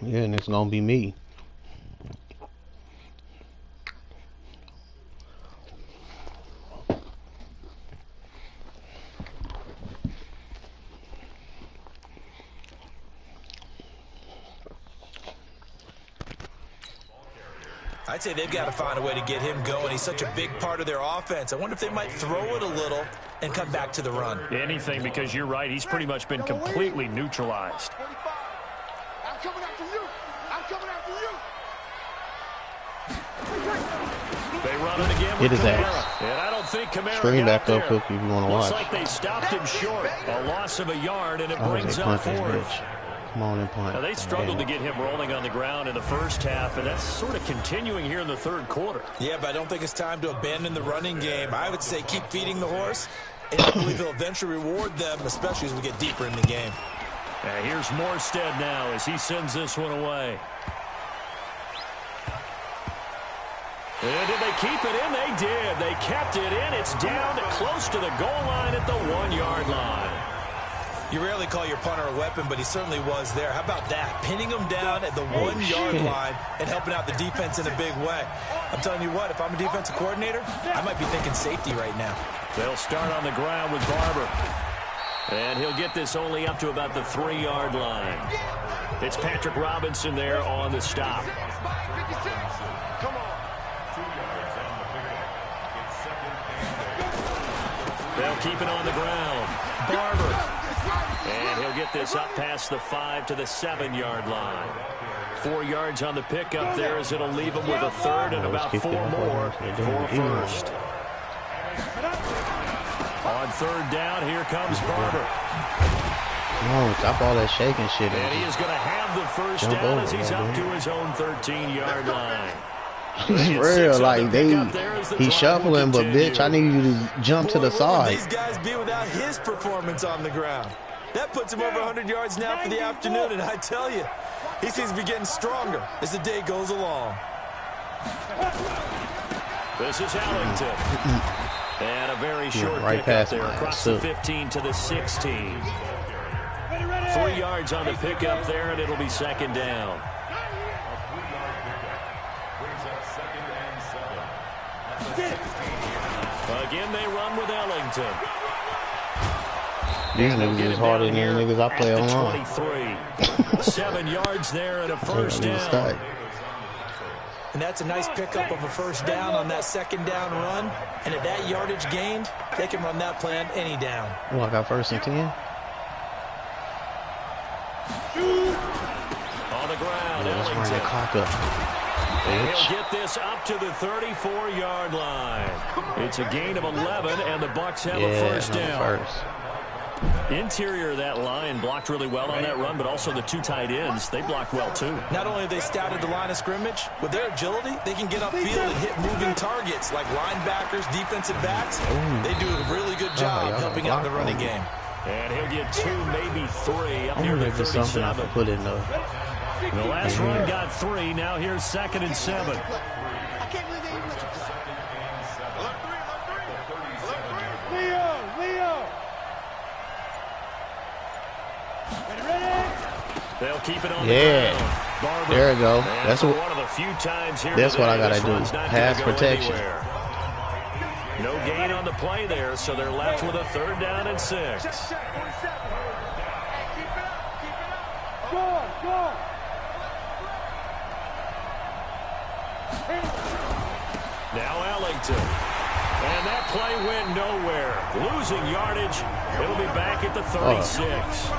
Yeah, and it's gonna be me. I'd say they've got to find a way to get him going. He's such a big part of their offense. I wonder if they might throw it a little and come back to the run. Anything, because you're right. He's pretty much been completely neutralized. I'm coming after you. I'm coming after you. They run it again Hit with his Kamara. ass. And I don't think Kamara Screen got back up there. if you want to Looks watch. like they stopped him short. A loss of a yard, and it Oh, brings they up punt this fourth. bitch. Come on and punt. Now, they struggled to get him rolling on the ground in the first half, and that's sort of continuing here in the third quarter. Yeah, but I don't think it's time to abandon the running game. I would say keep feeding the horse, and I believe he'll eventually reward them, especially as we get deeper in the game. Here's Morstead now as he sends this one away. And did they keep it in? They did. They kept it in. It's down to close to the goal line at the 1-yard line. You rarely call your punter a weapon, but he certainly was there. How about that? Pinning him down at the 1-yard line and helping out the defense in a big way. I'm telling you what, if I'm a defensive coordinator, I might be thinking safety right now. They'll start on the ground with Barber. And he'll get this only up to about the 3-yard line. It's Patrick Robinson there on the stop. They'll keep it on the ground. Barber. And he'll get this up past the 5 to the 7-yard line. 4 yards on the pickup there as it'll leave him with a third and about 4 more for a first. On third down, here comes Barber. No, stop all that shaking shit. And he is going to have the first down as he's up to his own 13-yard line. It's real, like he's shuffling, but bitch, I need you to jump to the side. These guys be without his performance on the ground. That puts him over 100 yards now for the afternoon, and I tell you, he seems to be getting stronger as the day goes along. This is Ellington. And a very short right pickup past there across the 15 to the 16. 3 yards on the pickup there, and it'll be second down. Again, they run with Ellington. These niggas is harder than the niggas I play online. 23. 7 yards there and a first down. And that's a nice pickup of a first down on that second down run. And at that yardage gained, they can run that play on any down. Oh, I got first and 10. On the ground, Let's run the clock up. And he'll get this up to the 34-yard line. It's a gain of 11, and the Bucs have a first down. Interior of that line blocked really well on that run, but also the 2 tight ends, they blocked well too. Not only have they scouted the line of scrimmage, with their agility, they can get upfield and hit moving targets like linebackers, defensive backs. They do a really good job helping out the running game. And he'll get 2, maybe 3 up here to 37. Something I can put in the last run got 3. Now here's 2nd and 7. They'll keep it on the ground. Barber. There we go. That's one of the few times here. That's what I gotta do. Pass protection. No gain on the play there, so they're left with a 3rd down and 6. Now Ellington. And that play went nowhere. Losing yardage. It'll be back at the 36.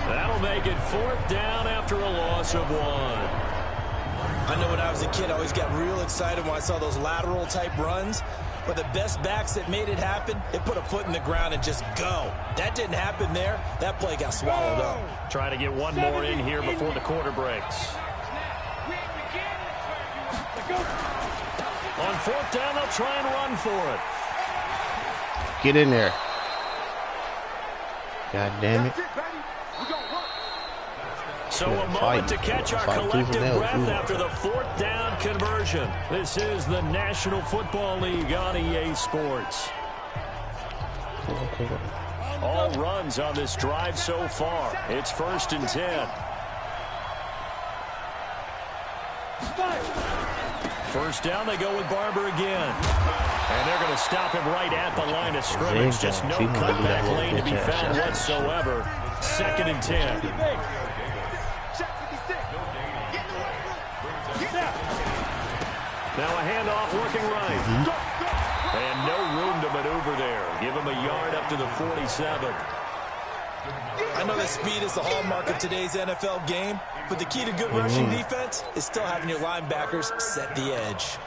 That'll make it 4th down after a loss of 1. I know when I was a kid, I always got real excited when I saw those lateral-type runs. But the best backs that made it happen, they put a foot in the ground and just go. That didn't happen there. That play got swallowed up. Trying to get one more in here before the quarter breaks. On 4th down, they'll try and run for it. Get in there. God damn it. So a moment to catch our collective breath after the 4th down conversion. This is the National Football League on EA Sports. All runs on this drive so far. It's 1st and 10. First down, they go with Barber again. And they're going to stop him right at the line of scrimmage. Just no cutback lane to be found whatsoever. 2nd and 10. Now a handoff looking right. And no room to maneuver there. Give him a yard up to the 47. I know that speed is the hallmark of today's NFL game, but the key to good rushing defense is still having your linebackers set the edge.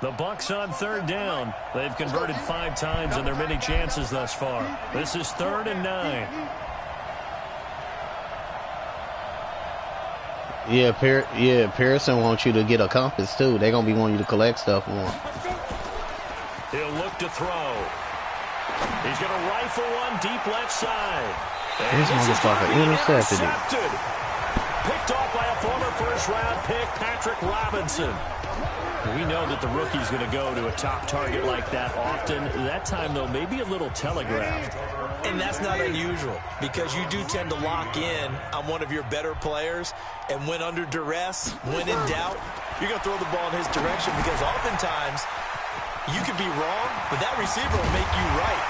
The Bucs on 3rd down. They've converted 5 times in their many chances thus far. This is 3rd and 9. Yeah, Pearson wants you to get a compass too. They're gonna be wanting you to collect stuff more. He'll look to throw. He's gonna rifle one deep left side. This motherfucker intercepted it. Picked off by a former first-round pick, Patrick Robinson. We know that the rookie's going to go to a top target like that often. That time, though, maybe a little telegraphed. And that's not unusual because you do tend to lock in on one of your better players, and when under duress, when in doubt, you're going to throw the ball in his direction because oftentimes you could be wrong, but that receiver will make you right.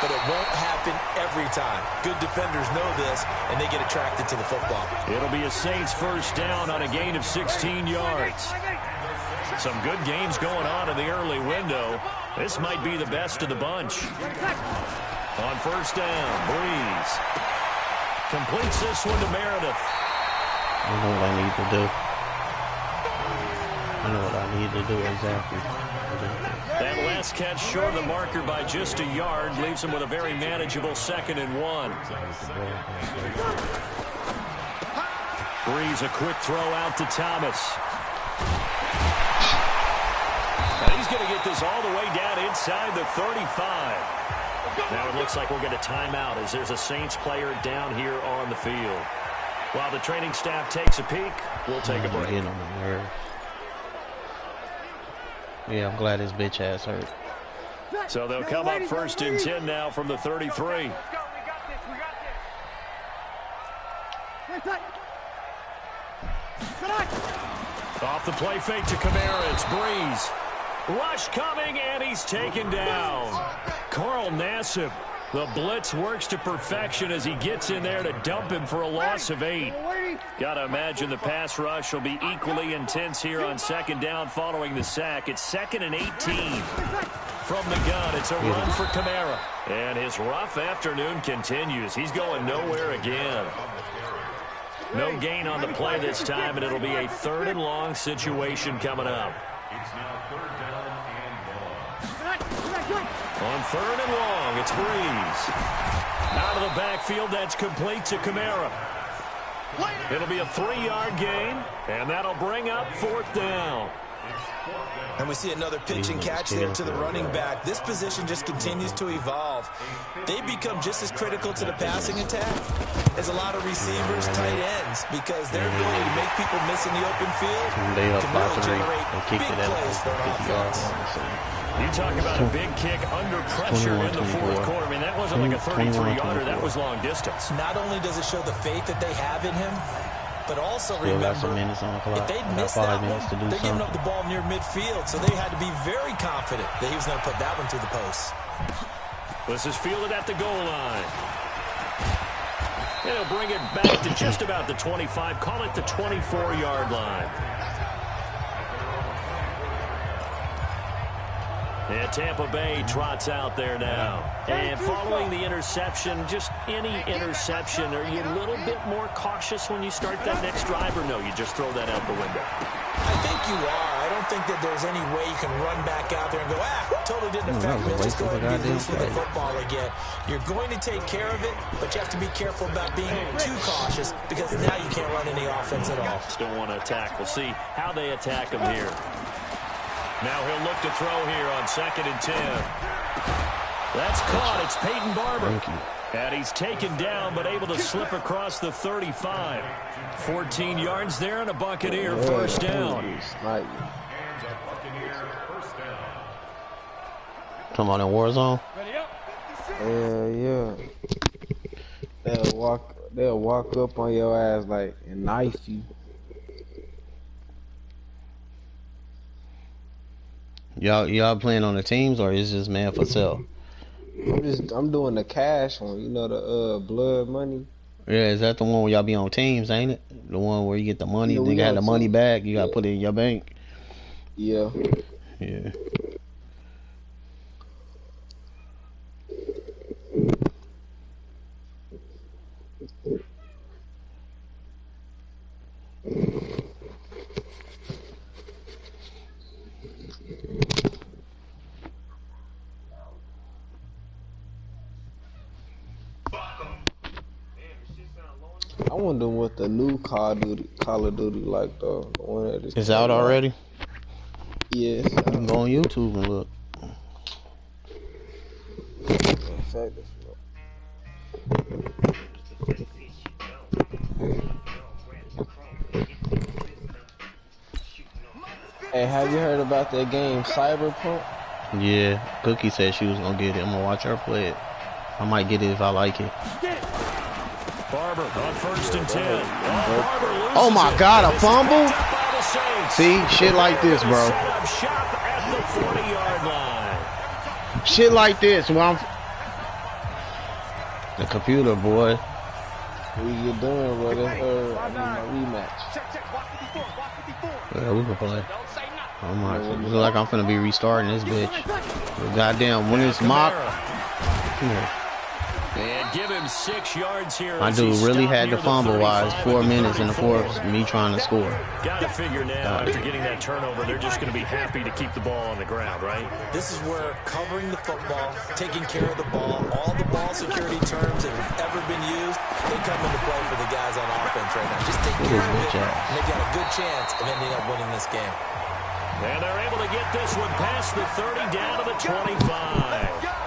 But it won't happen every time. Good defenders know this, and they get attracted to the football. It'll be a Saints first down on a gain of 16 yards. Some good games going on in the early window. This might be the best of the bunch. On first down, Breeze completes this one to Meredith. I know what I need to do. I know what I need to do exactly. That last catch short of the marker by just a yard leaves him with a very manageable 2nd and 1. Breeze, a quick throw out to Thomas. And he's going to get this all the way down inside the 35. Now it looks like we'll get a timeout as there's a Saints player down here on the field. While the training staff takes a peek, we'll take a break. Yeah, I'm glad his bitch ass hurt. So they'll come up 1st and 10 now from the 33. Off the play fake to Kamara, it's Breeze. Rush coming, and he's taken down. Carl Nassib, the blitz works to perfection as he gets in there to dump him for a loss of 8. Got to imagine the pass rush will be equally intense here on 2nd down following the sack. It's 2nd and 18. From the gun, it's a run for Kamara. And his rough afternoon continues. He's going nowhere again. No gain on the play this time, and it'll be a 3rd and long situation coming up. On 3rd and long, it's Breeze. Out of the backfield, that's complete to Kamara. It'll be a 3-yard gain, and that'll bring up 4th down. And we see another pitch and catch there to the running back. This position just continues to evolve. They become just as critical to the passing attack as a lot of receivers, tight ends, because their ability to make people miss in the open field can really generate big plays for an offense. You talk about a big kick under pressure in the 4th quarter. I mean, that wasn't like a 33-yarder. That was long distance. Not only does it show the faith that they have in him, but also remember, if they'd missed that one, they're giving up the ball near midfield, so they had to be very confident that he was going to put that one through the post. This is fielded at the goal line. And he'll bring it back to just about the 25. Call it the 24-yard line. And Tampa Bay trots out there now. And following the interception, just any interception, are you a little bit more cautious when you start that next drive, or no, you just throw that out the window? I think you are. I don't think that there's any way you can run back out there and go, totally didn't affect me. Just go ahead and be loose with the football again. You're going to take care of it, but you have to be careful about being too cautious because now you can't run any offense at all. Just don't want to attack. We'll see how they attack him here. Now he'll look to throw here on 2nd and 10. That's caught. It's Peyton Barber. And he's taken down, but able to slip across the 35. 14 yards there and a Buccaneer first down. Come on, in Warzone. Yeah. They'll walk up on your ass like and knife you. Y'all playing on the teams or is just man for sale? I'm doing the cash one. You know the blood money. Yeah, is that the one where y'all be on teams, ain't it? The one where you get the money, Yeah, then we you had on the money teams. back, you gotta Yeah. put it in your bank. Yeah. Yeah. I wonder what the new Call of Duty like though. The one that just It's out came already? Yes. You can go on YouTube and look. In fact, hey, have you heard about that game Cyberpunk? Yeah, Cookie said she was gonna get it. I'm gonna watch her play it. I might get it if I like it. Barber on 1st and 10. Oh my God, a fumble? See, shit like this, bro. Shop at the 40-yard line. Shit like this. When I'm the computer, boy. What you doing with it? My rematch. Yeah, we can play. I'm like, it look like I'm finna be restarting this bitch. Goddamn, when it's mock. And give him 6 yards here. My dude really had to fumble while it's 4 minutes in the fourth. Me trying to score. Got to figure now after getting that turnover, they're just going to be happy to keep the ball on the ground, right? This is where covering the football, taking care of the ball, all the ball security terms that have ever been used, they come into play for the guys on offense right now. Just take care of it, and they've got a good chance of ending up winning this game. And they're able to get this one past the 30 down to the 25.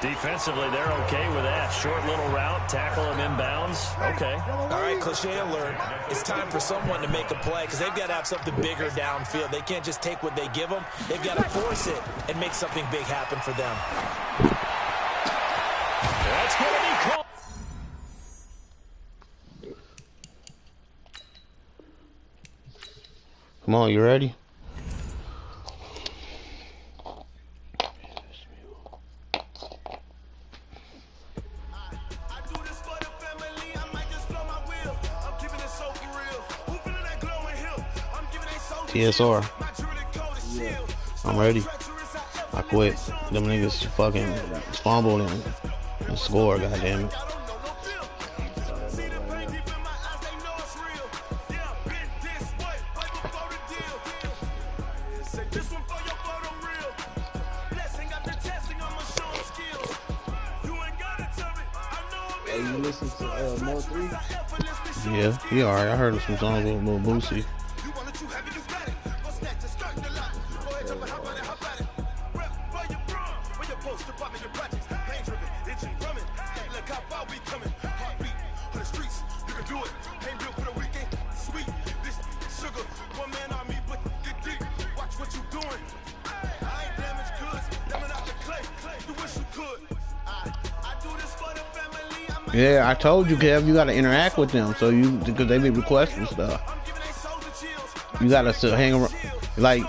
Defensively, they're okay with that. Short little route, tackle him inbounds. Okay. All right, cliche alert. It's time for someone to make a play because they've got to have something bigger downfield. They can't just take what they give them. They've got to force it and make something big happen for them. That's going to be close. Come on, you ready? TSR. I'm ready. I quit. Them niggas fucking fumbled and scored, goddamn it. Hey, you listen to Mo 3? Yeah, he alright. I heard some songs with Lil Boosie. Yeah, I told you, Kev, you gotta interact with them, so because they be requesting stuff. You gotta still hang around, like,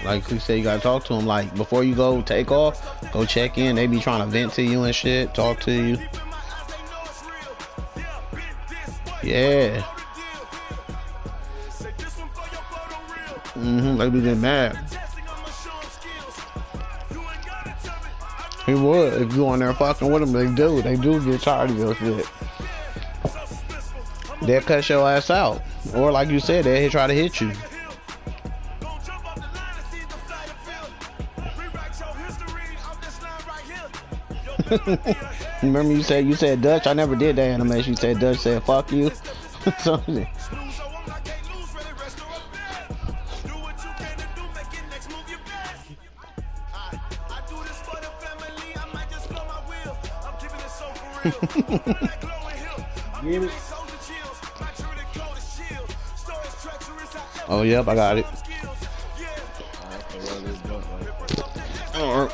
like we say, you gotta talk to them, like, before you go take off, go check in. They be trying to vent to you and shit, talk to you. Yeah. They be getting mad. He would if you on there fucking with them. They do get tired of your shit. They'll cut your ass out, or like you said, they'll try to hit you. Remember you said Dutch? I never did that animation. You said Dutch said fuck you. Something. Oh, yep, I got it. Alright.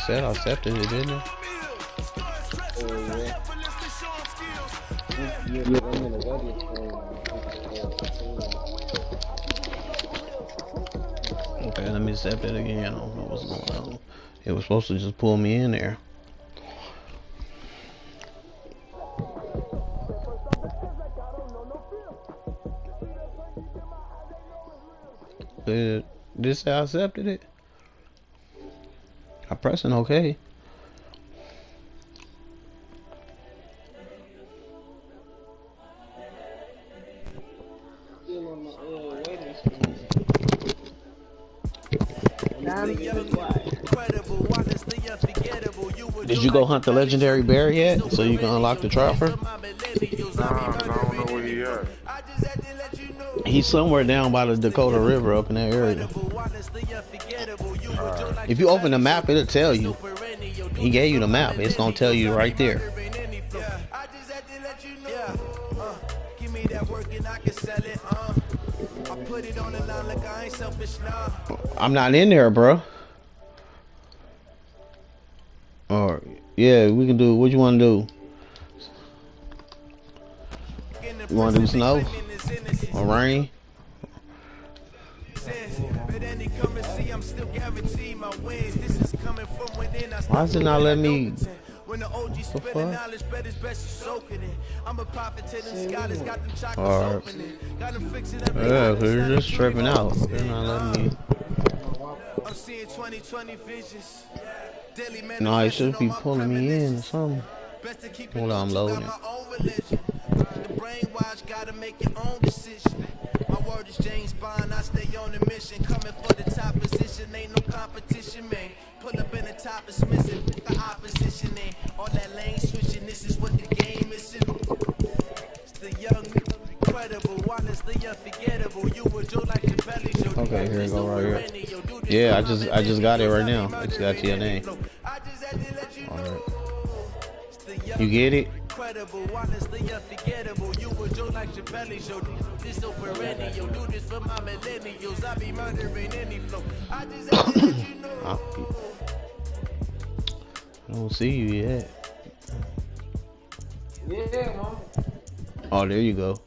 said I accepted it, didn't it? Yeah, I'm in a wedding phone. Okay, let me accept it again. I don't know what's going on. It was supposed to just pull me in there. This say I accepted it? I pressing okay. Did you go hunt the legendary bear yet? So you can unlock the trapper? Nah, I don't know where he at. He's somewhere down by the Dakota River up in that area. If you open the map, it'll tell you. He gave you the map. It's gonna tell you right there. I'm not in there, bro. Or yeah, we can do what you want to do. You want to do snow or rain? Why is it not letting me? What the fuck? Alright. Yeah, cause you're just tripping out. They're not letting me. No, it should be pulling me in or something. Hold on, I'm loading. My word is James Bond, I stay on the mission. Coming for the top position, ain't no competition, man. Pull up in the top is missing, the opposition ain't. All that lane switching, this is what the game is. It's the young, incredible, honestly unforgettable. You would do like the belly show. Okay, here we go right here. Yeah, I just got it right now. It's got your name. Alright. You get it? Incredible, honestly unforgettable. You would do like your belly show. This over radio, do this for my millennials. I be murdering any flow. I just have to let you know. I don't see you yet. Yeah, mom. Oh, there you go.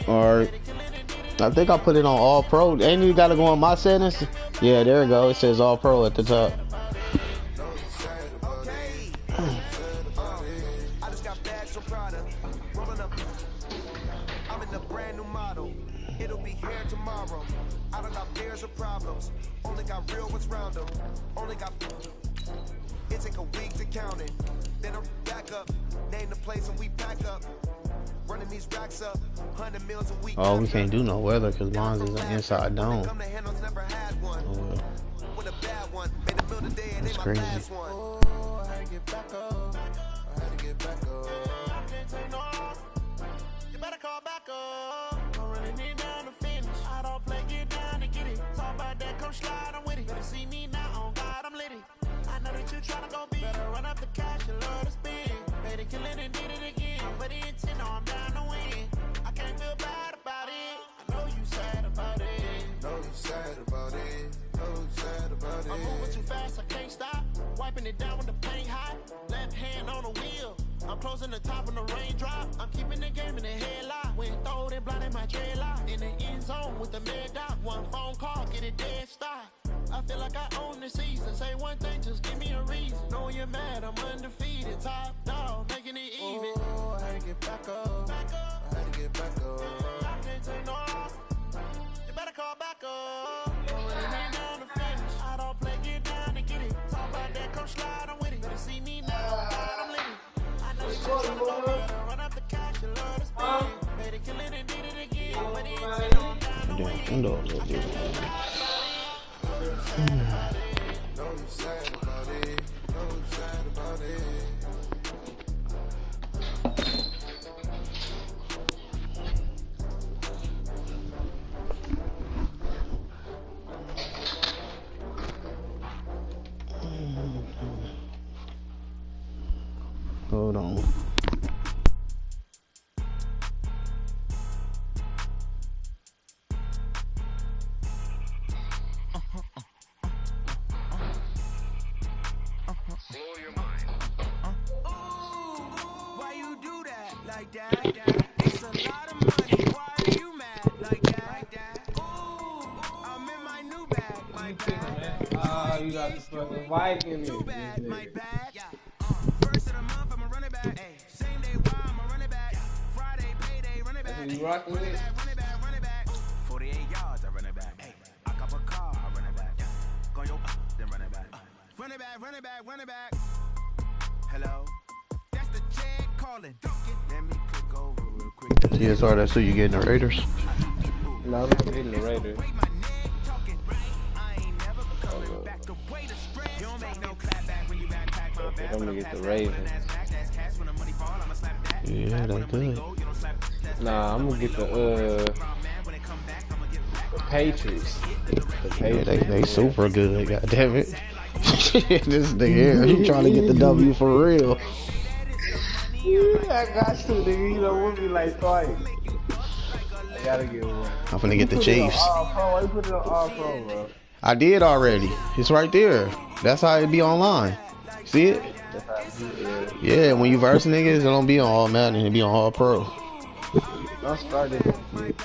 Alright. I think I put it on all pro. Ain't you gotta go on my settings? Yeah, there we go. It says all pro at the top. Oh, we can't do no weather because mine is an inside dome. Oh, well. That's crazy. I'm moving too fast, I can't stop. Wiping it down with the paint hot. Left hand on the wheel. I'm closing the top when the raindrop. I'm keeping the game in the headlock. When throwed and blinded my dreadlock. In the end zone with the mad dot. One phone call, get it dead stop. I feel like I own the season. Say one thing, just give me a reason. Knowing you're mad, I'm undefeated. Top dog, making it even. Oh, I had to get back up. I had to get back up. I can't take no off. You better call back up. Down to finish. I don't play, get down and get it. the damn window a little bit. Hold on. Why you do that like that? It's a lot of money. Why are you mad like that? Ooh, I'm in my new bag. My bag. Oh, you got the fucking Viking in Bad, this my nigga. bad. First of the month, I'm a running back. Ay, same day, why I'm a running back. Friday, payday, running back. That's what you rocking with? Running back. 48 yards, I run it back. Ay, I cop a car, I run it back. Go yo, then run it back. Run it back. Hello? That's the check calling. Let me click over real quick. Yeah, sorry, that's who you getting the Raiders. No, I'm not getting the Raiders. I'm gonna get the Ravens. Yeah, they good. Nah, I'm gonna get the Patriots. Yeah, they super good. God damn it. This nigga here, he trying to get the W for real. Yeah, I got to, nigga. You know, with me like twice. I gotta get one. I'm finna get the Chiefs. Why you put it on all pro, bro? I did already. It's right there. That's how it be online. See it? Yeah, when you verse niggas, it don't be on all Madden, it be on all pro. Don't start it.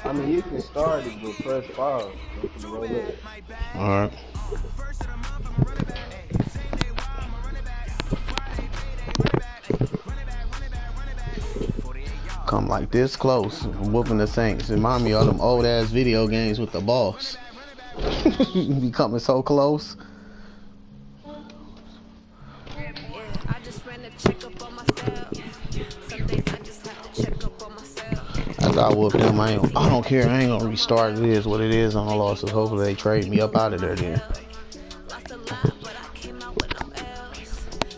I mean, you can start it, but press pause. Alright. Come like this close, whooping the Saints. Remind me of them old ass video games with the boss. Be coming so close. After I whoop them, I don't care. I ain't gonna restart. It is what it is on the losses. Hopefully they trade me up out of there then.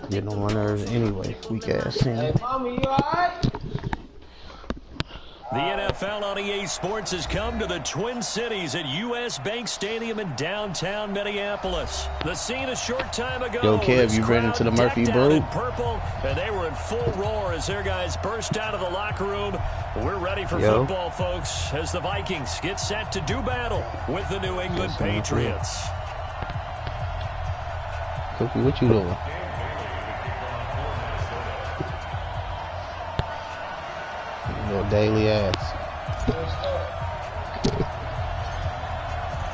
Getting on my nerves anyway. Weak ass team. Hey, mommy, you alright? The NFL on EA Sports has come to the Twin Cities at U.S. Bank Stadium in downtown Minneapolis. The scene a short time ago. Yo, Kev, you ran into the Murphy Brew? In purple, and they were in full roar as their guys burst out of the locker room. We're ready for football, folks, as the Vikings get set to do battle with the New England Patriots. Cookie, what you doing? Little daily ass.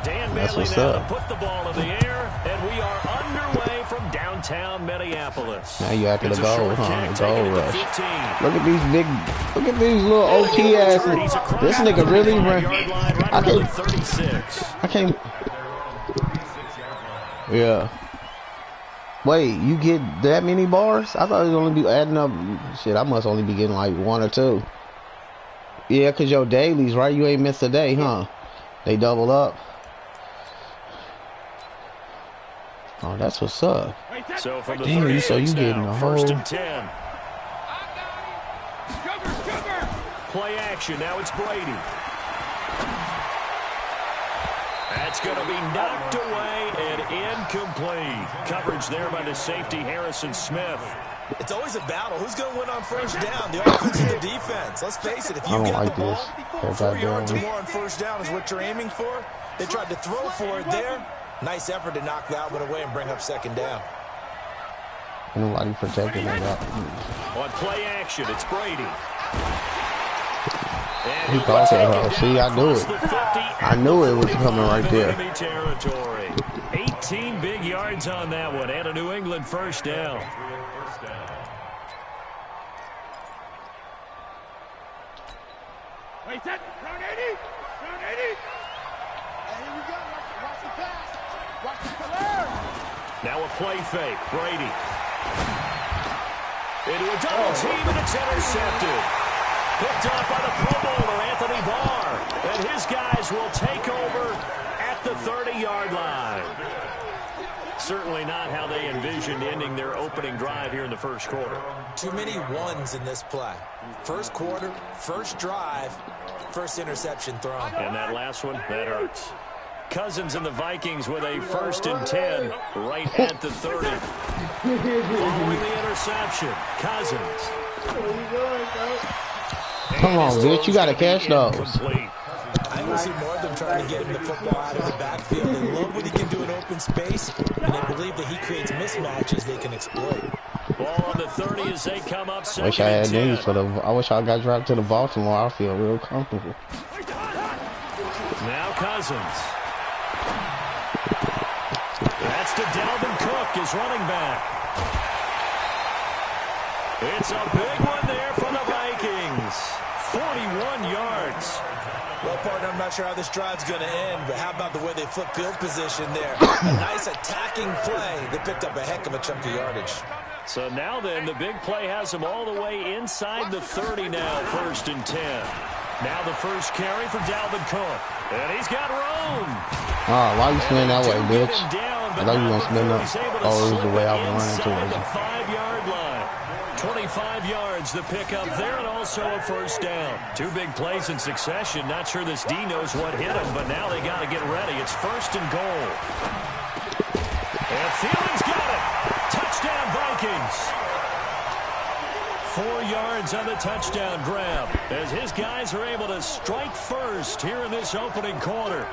Dan Bailey now to put the ball in the air, and we are underway from downtown Minneapolis. Now you after the goal, huh? The goal rush. Look at these little OT asses. This nigga really ran. I can't. Yeah. Wait, you get that many bars? I thought it was only be adding up. Shit, I must only be getting like 1 or 2. Yeah, cause your dailies, right? You ain't missed a day, huh? They double up. Oh, that's what's up. So from the damn, you getting the whole. 1st and 10. Play action. Now it's Brady. That's going to be knocked away and incomplete. Coverage there by the safety, Harrison Smith. It's always a battle. Who's going to win on first down? The offense or the defense? Let's face it. If you get the ball, 4 yards or more on first down is what you're aiming for. They tried to throw for it there. Nice effort to knock that one away and bring up 2nd down. Nobody protecting that. On play action, it's Brady. He thought that. See, I knew it. I knew it was coming right there. Territory. 18 big yards on that one, and a New England first down. Wait, set. Round 80. Round 80. And here we go. Watch the pass. Watch the alert. Now a play fake. Brady. Into a double team, and it's intercepted. Picked off by the Pro Bowler, Anthony Barr. And And his guys will take over at the 30-yard line. Certainly not how they envisioned ending their opening drive here in the first quarter. Too many ones in this play. First quarter, first drive, first interception thrown. And that last one, that hurts. Cousins and the Vikings with a 1st and 10 right at the 30. Following the interception, Cousins. Come on, bitch. You got to catch those. Complete. I want to see more of them trying to get him the football out of the backfield. They love what he can do in open space, and they believe that he creates mismatches they can exploit. Ball on the 30 as they come up. I wish I had these for the. I wish I got dropped to the Baltimore. I feel real comfortable. Now Cousins. That's to Dalvin Cook, his running back. It's a big one there for the Vikings. 41 yards. Well, partner, I'm not sure how this drive's going to end, but how about the way they flip field position there? A nice attacking play. They picked up a heck of a chunk of yardage. So now then, the big play has them all the way inside the 30 now, 1st and 10. Now the first carry for Dalvin Cook. And he's got room. Oh, why you spinning that way, bitch? I know you want to spin up. Oh, it was the way I was running to it. The 5-yard line. 25 yards the pickup there, and also a 1st down. 2 big plays in succession. Not sure this D knows what hit him, but now they got to get ready. It's 1st and goal. And Thielens got it. Touchdown, Vikings. 4 yards on the touchdown grab as his guys are able to strike first here in this opening quarter.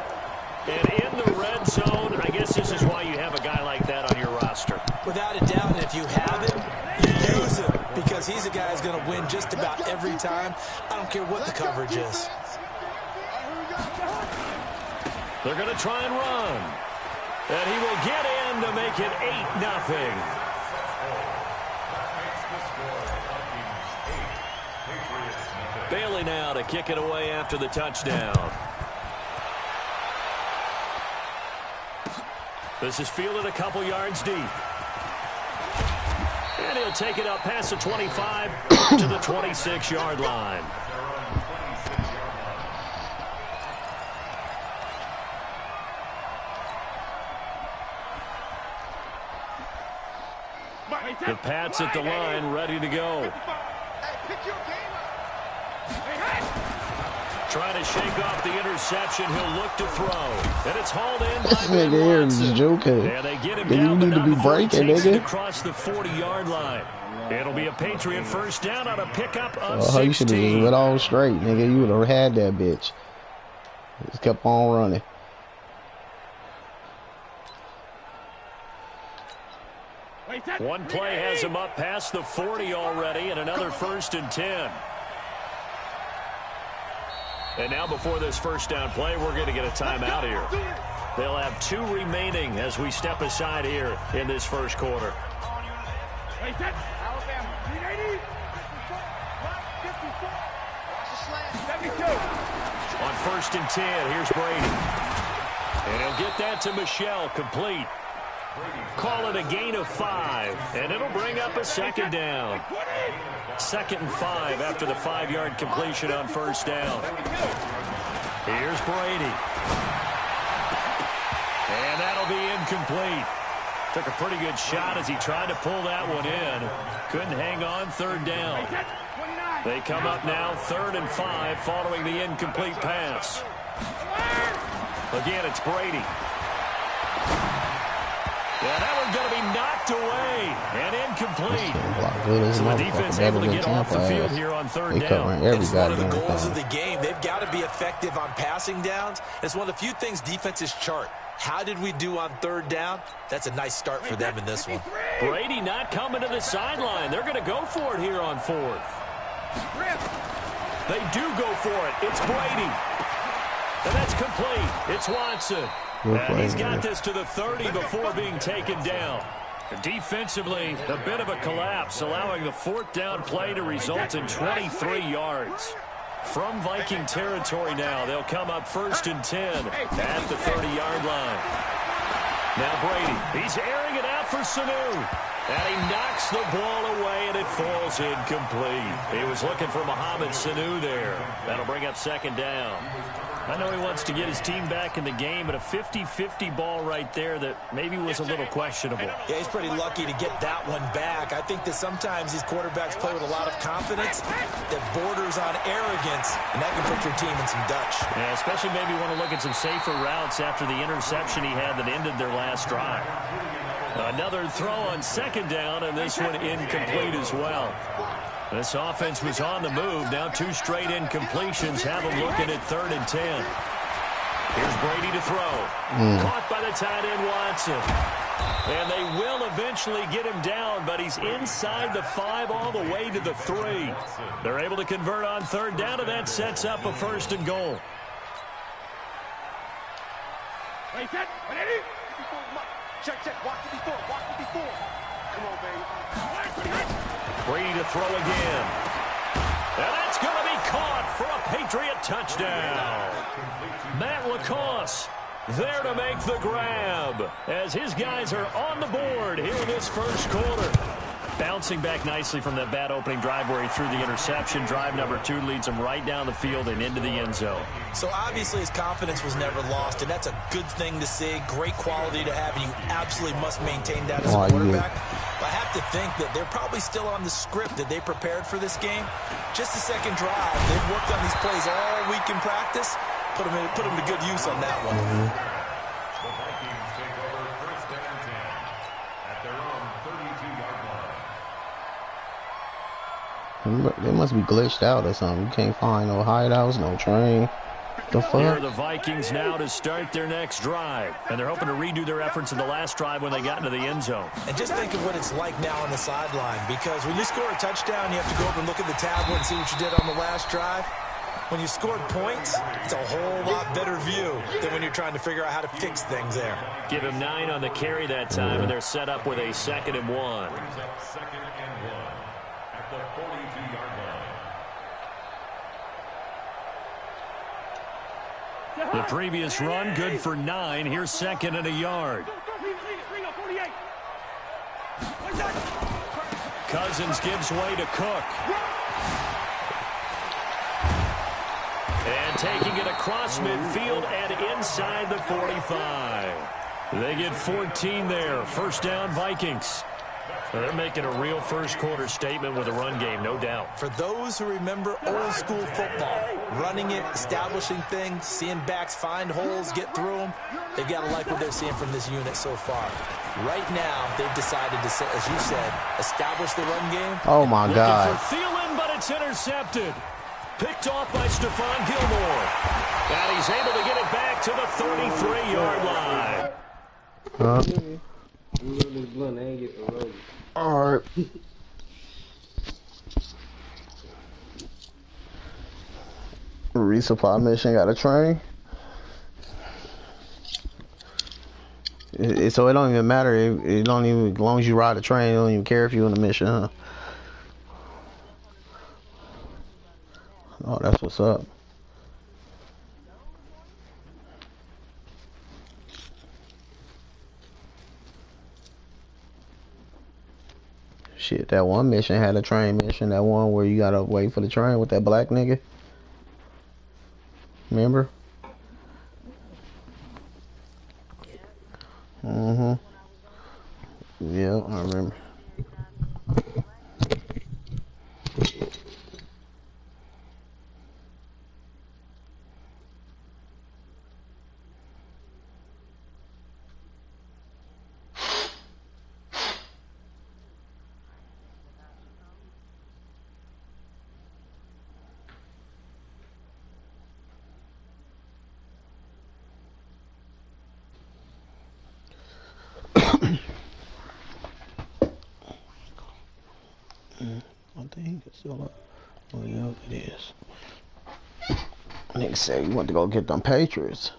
And in the red zone, I guess this is why you have a guy like that on your roster. Without a doubt, and if you have him, you use him because he's a guy who's going to win just about every time. I don't care what the coverage is. They're going to try and run. And he will get in to make it 8-0. Bailey now to kick it away after the touchdown. This is fielded a couple yards deep. And he'll take it up past the 25 to the 26-yard line. The Pats at the line, ready to go. Trying to shake off the interception. He'll look to throw. And it's hauled in by Ben Watson. And they get him down, but not before he takes it across the 40-yard line. It'll be a Patriot 1st down on a pickup of 16. You should have just went all straight, nigga. You would have had that bitch. Just kept on running. One play has him up past the 40 already, and another 1st and 10. And now before this 1st down play, we're going to get a timeout here. They'll have 2 remaining as we step aside here in this first quarter. On 1st and 10, here's Brady. And he'll get that to Michelle, complete. Call it a gain of 5, and it'll bring up a 2nd down. 2nd and 5 after the 5-yard completion on 1st down. Here's Brady. And that'll be incomplete. Took a pretty good shot as he tried to pull that one in. Couldn't hang on, 3rd down. They come up now 3rd and 5 following the incomplete pass. Again, it's Brady. Yeah, that one's going to be knocked away and incomplete. So the defense able to get off the field here on 3rd down. It's one of the goals of the game. They've got to be effective on passing downs. It's one of the few things defenses chart. How did we do on 3rd down? That's a nice start for them in this one. Brady not coming to the sideline. They're going to go for it here on 4th. They do go for it. It's Brady. And that's complete. It's Watson. And he's got this to the 30 before being taken down. Defensively, a bit of a collapse, allowing the 4th down play to result in 23 yards. From Viking territory now, they'll come up 1st and 10 at the 30-yard line. Now Brady, he's airing it out for Sanu. And he knocks the ball away, and it falls incomplete. He was looking for Mohamed Sanu there. That'll bring up 2nd down. I know he wants to get his team back in the game, but a 50-50 ball right there that maybe was a little questionable. Yeah, he's pretty lucky to get that one back. I think that sometimes these quarterbacks play with a lot of confidence that borders on arrogance, and that can put your team in some Dutch. Yeah, especially maybe want to look at some safer routes after the interception he had that ended their last drive. Another throw on second down, and this one incomplete as well. This offense was on the move. Now 2 straight incompletions have them looking at 3rd and 10. Here's Brady to throw. Caught by the tight end Watson. And they will eventually get him down, but he's inside the 5 all the way to the 3. They're able to convert on 3rd down, and that sets up a 1st and goal. Ready, set, ready? Check, watch it before, Come on, baby. Brady to throw again. And that's going to be caught for a Patriot touchdown. Matt LaCosse there to make the grab as his guys are on the board here in this first quarter. Bouncing back nicely from that bad opening drive where he threw the interception. Drive number 2 leads him right down the field and into the end zone. So obviously his confidence was never lost, and that's a good thing to see. Great quality to have, and you absolutely must maintain that as a quarterback. But I have to think that they're probably still on the script that they prepared for this game. Just the second drive. They've worked on these plays all week in practice. Put them to good use on that one. The Vikings take over 1st and 10 at their own 32-yard line. They must be glitched out or something. You can't find no hideouts, no train. The fuck? Here are the Vikings now to start their next drive. And they're hoping to redo their efforts in the last drive when they got into the end zone. And just think of what it's like now on the sideline, because when you score a touchdown, you have to go over and look at the tablet and see what you did on the last drive. When you scored points, it's a whole lot better view than when you're trying to figure out how to fix things there. Give him 9 on the carry that time, and they're set up with a 2nd and 1. Brings up 2nd and 1 at the 42-yard line. The previous run, good for 9. Here's 2nd and a yard. Cousins gives way to Cook. And taking it across midfield and inside the 45. They get 14 there. 1st down, Vikings. They're making a real first quarter statement with a run game, no doubt. For those who remember old school football, running it, establishing things, seeing backs find holes, get through them, they've got to like what they're seeing from this unit so far. Right now, they've decided to, as you said, establish the run game. Oh, my God. Looking for Thielen, but it's intercepted. Picked off by Stephon Gilmore. And he's able to get it back to the 33-yard line. All right. Resupply mission got a train. So it don't even matter. It don't even, as long as you ride the train, it don't even care if you're in the mission, huh? Oh, that's what's up. Shit, that one mission had a train mission. That one where you gotta wait for the train with that black nigga. Remember? Yeah, I remember. I think it's still up. Oh, yeah, it is. Nigga said you went to go get them Patriots.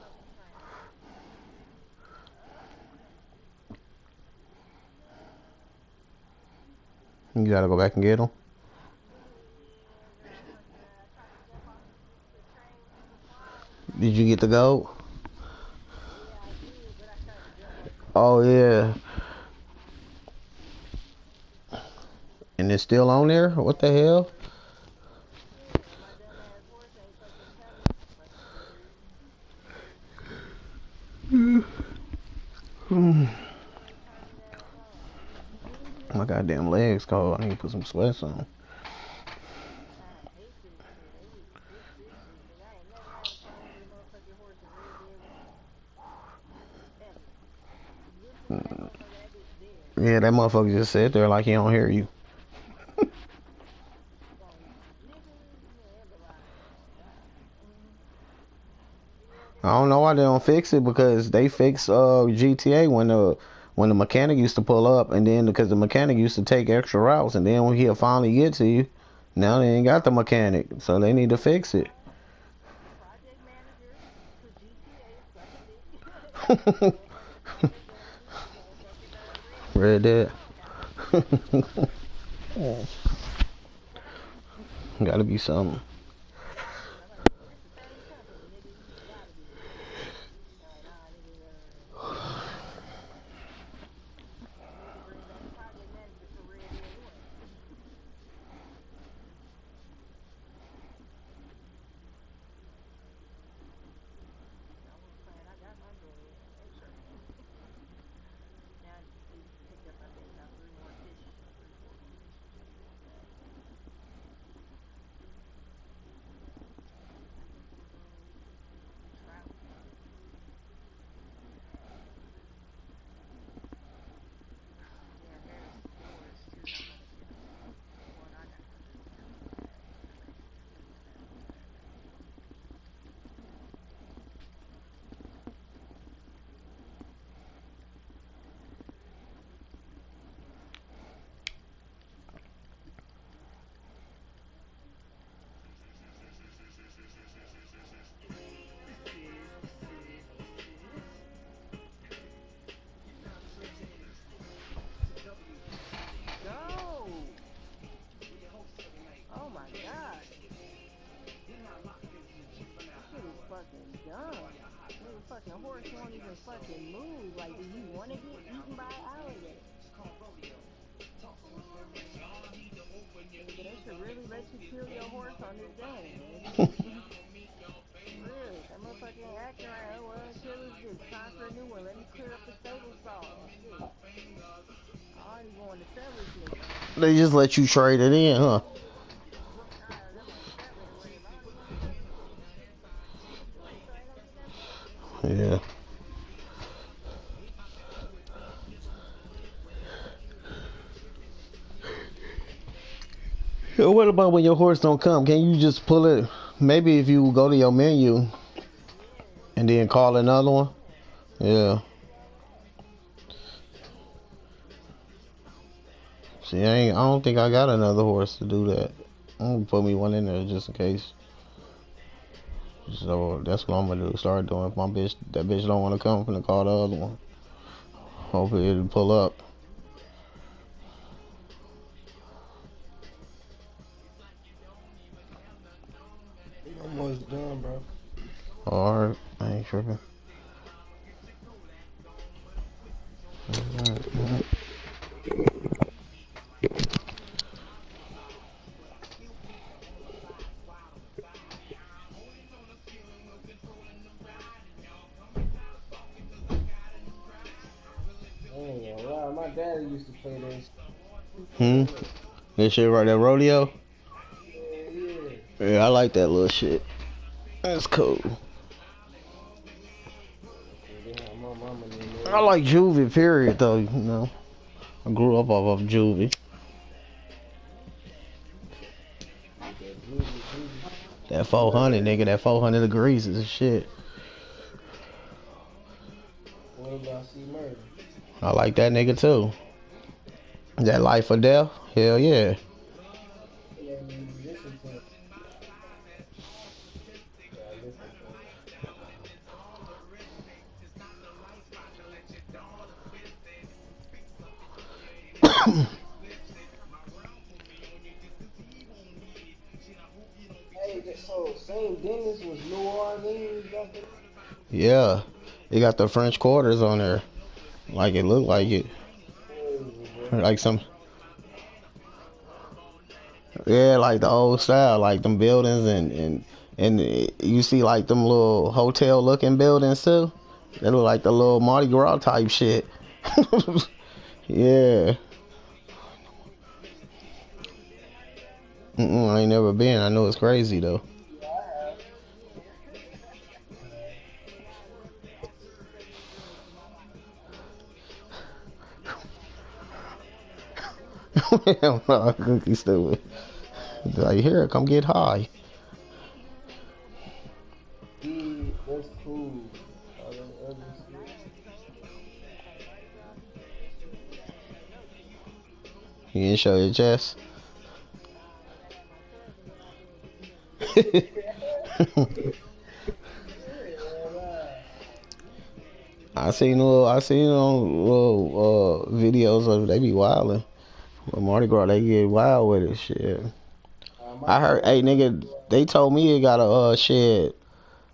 You gotta go back and get them. Did you get the gold? Oh, yeah. And it's still on there? What the hell? My goddamn legs cold. I need to put some sweats on. Yeah, that motherfucker just sat there like he don't hear you. I don't know why they don't fix it, because they fix GTA when the mechanic used to pull up, and then because the mechanic used to take extra routes, and then when he'll finally get to you, now they ain't got the mechanic, so they need to fix it. Red Dead. Gotta be something. They just let you trade it in, huh? Yeah. What about when your horse don't come? Can you just pull it? Maybe if you go to your menu and then call another one. Yeah. See, I don't think I got another horse to do that. I'm gonna put me one in there just in case. So that's what I'm gonna do. Start doing. If that bitch don't want to come, I'm gonna call the other one. Hopefully it'll pull up. Almost done, bro. Alright, I ain't tripping. Alright. Wow, my dad used to play this. This shit right there, rodeo? Yeah. Yeah, I like that little shit. That's cool. I like Juvie, period, though, you know. I grew up off of Juvie. That 400, nigga, that 400 degrees is shit. What about C Murder? I like that nigga, too. That Life or Death? Hell yeah. So St. Denis was New Orleans. Yeah. It got the French Quarters on there. Like it looked like it. Like some. Yeah, like the old style, like them buildings and you see like them little hotel looking buildings too. They look like the little Mardi Gras type shit. Yeah. I ain't never been. I know it's crazy though. Hell no, Cookie stupid. Like, here, come get high. That's cool. You didn't show your chest. I seen little videos of they be wildin'. But Mardi Gras, they get wild with it, shit. I heard, hey nigga, they told me it got a shit.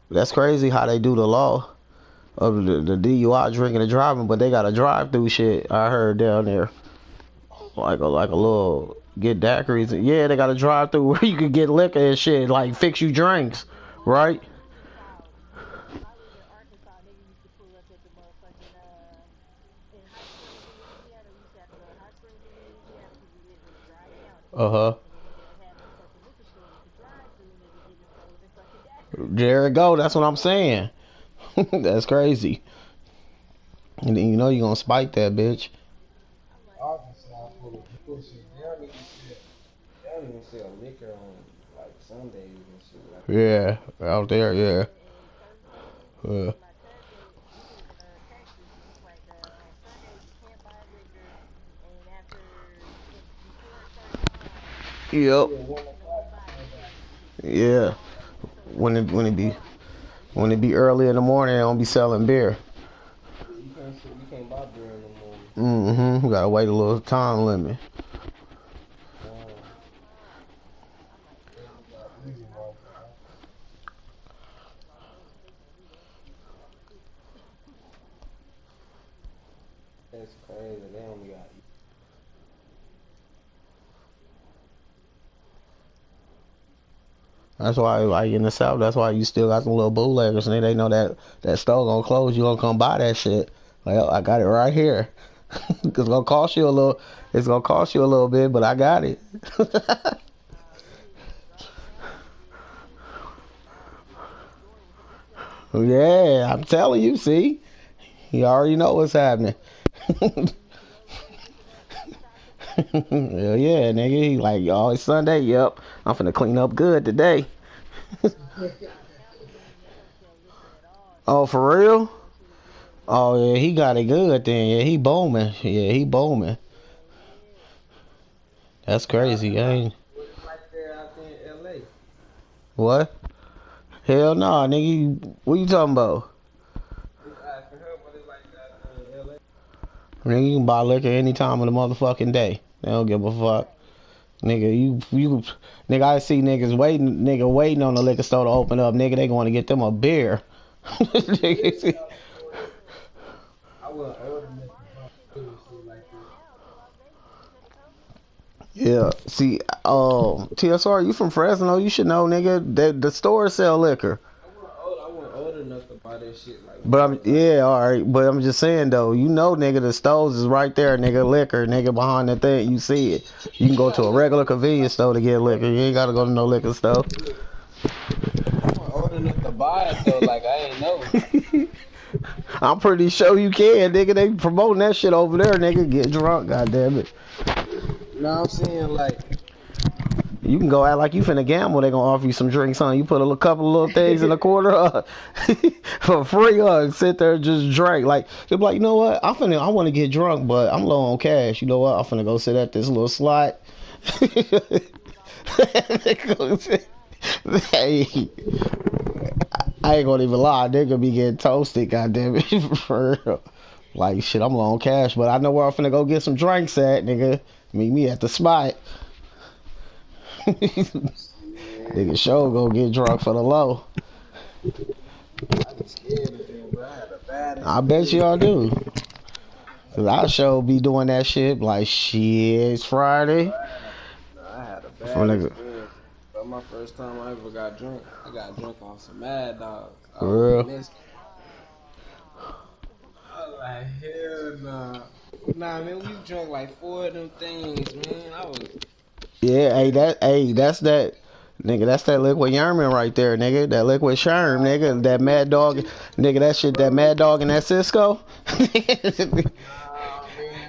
That's crazy how they do the law of the DUI drinking and driving, but they got a drive-through shit. I heard down there, like a little get daiquiris. Yeah, they got a drive-through where you could get liquor and shit, like fix you drinks, right? Uh-huh. There it go. That's what I'm saying. That's crazy. And then you know you're gonna spike that bitch. They don't even sell liquor on like Sundays and shit like that. Yeah, out there, yeah. Yep. Yeah. When it be early in the morning, they don't be selling beer. You can't buy beer in the morning. Mm-hmm. We gotta wait a little time limit. That's crazy. They only got. That's why, like in the South, that's why you still got some little bootleggers, and they know that store gonna close. You gonna come buy that shit. Like, oh, I got it right here. It's gonna cost you a little. It's gonna cost you a little bit, but I got it. Yeah, I'm telling you. See, you already know what's happening. Hell yeah, nigga. He like, oh, it's Sunday. Yep, I'm finna clean up good today. Oh, for real? Oh yeah, he got it good then. Yeah, he booming. Yeah, he booming. That's crazy. I ain't. What's like there out there in LA? What? Hell no, nigga. What you talking about? I heard what it's like out there in LA. Nigga, you can buy liquor any time of the motherfucking day. They don't give a fuck. Nigga, nigga, I see niggas waiting on the liquor store to open up. Nigga, they going to get them a beer. I will order like Yeah, see, TSR, you from Fresno? You should know, nigga. The stores sell liquor. I wasn't old enough to buy that shit. Like, But all right. But I'm just saying though, you know, nigga, the stores is right there, nigga. Liquor, nigga, behind the thing, you see it. You can go to a regular convenience store to get liquor. You ain't gotta go to no liquor store. I wasn't old enough to buy it though. Like, I ain't know. I'm pretty sure you can, nigga. They promoting that shit over there, nigga. Get drunk, goddamn it. No, I'm saying like. You can go out like you finna gamble. They gonna offer you some drinks, huh? You put a couple of little things in a quarter for free, sit there and just drink. Like they'll be like, you know what? I want to get drunk, but I'm low on cash. You know what? I'm finna go sit at this little slot. Hey, I ain't gonna even lie. They gonna be getting toasted, goddamn it, for real. Like shit, I'm low on cash, but I know where I'm finna go get some drinks at, nigga. Meet me at the spot. Nigga show go get drunk for the low. I bet y'all do. Cause I sure be doing that shit. Like shit, it's Friday. I had a bad experience. But my first time I ever got drunk, I got drunk on some Mad Dogs. For real? Nah, man, we drunk like 4 of them things, man. I was. Yeah, that's that. Nigga, that's that liquid Yerman right there, nigga. That liquid Sherm, nigga. That Mad Dog, nigga. That shit, that Mad Dog and that Cisco. Nah, man,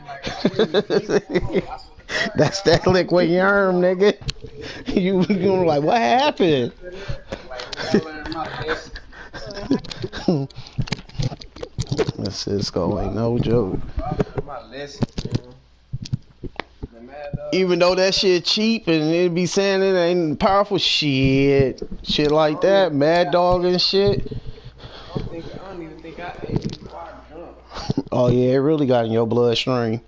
like I really drink alone. I swear to God, That's that liquid Yerm, nigga. You like, what happened? like, nigga, I learned my lesson. That Cisco ain't no joke. I learned my lesson, man. Even though that shit cheap and it be saying it ain't powerful shit like that, Mad Dog and shit. I don't even think I ate before I drunk. Oh yeah, it really got in your bloodstream.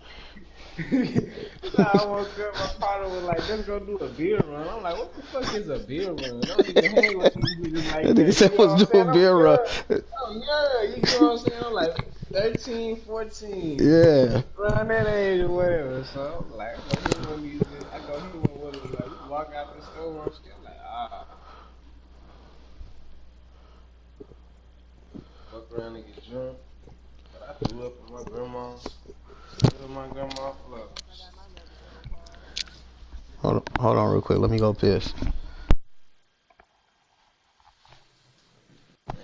Nah, I woke up, my partner was like, let's go do a beer run. I'm like, what the fuck is a beer run? I don't even hang with these niggas like that. Nigga said, let's do a beer run. Oh yeah, you know what I'm saying? I'm like 13, 14. Yeah. Around that age or whatever. So I'm like, I go hit one of these, like, we walk out the store and shit, like, fuck around and get drunk. But I threw up in my grandma's. Floor. Hold on real quick. Let me go piss. I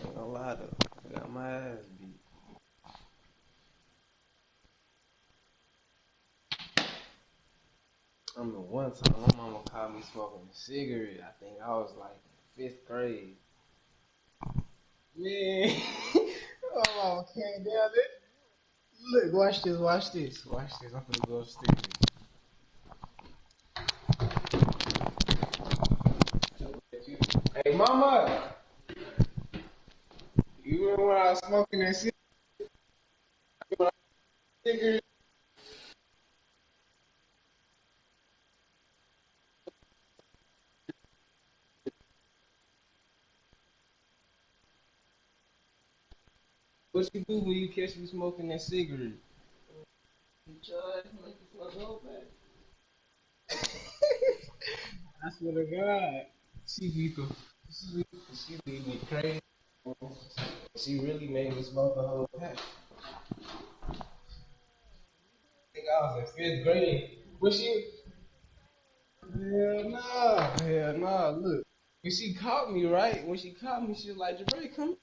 ain't gonna lie though. I got my ass beat. I remember one time my mama caught me smoking a cigarette. I think I was like in 5th grade. Man, my mama came down there. Look, watch this. I'm gonna go upstairs. Hey, mama! You remember when I was smoking that cigarette? What you do when you catch me smoking that cigarette? You try to make the fuck go back. I swear to God, she leave me crazy. She really made me smoke a whole pack. I think I was in 5th grade. But she, hell nah. Look, when she caught me, right? When she caught me, she was like, Jabray, come.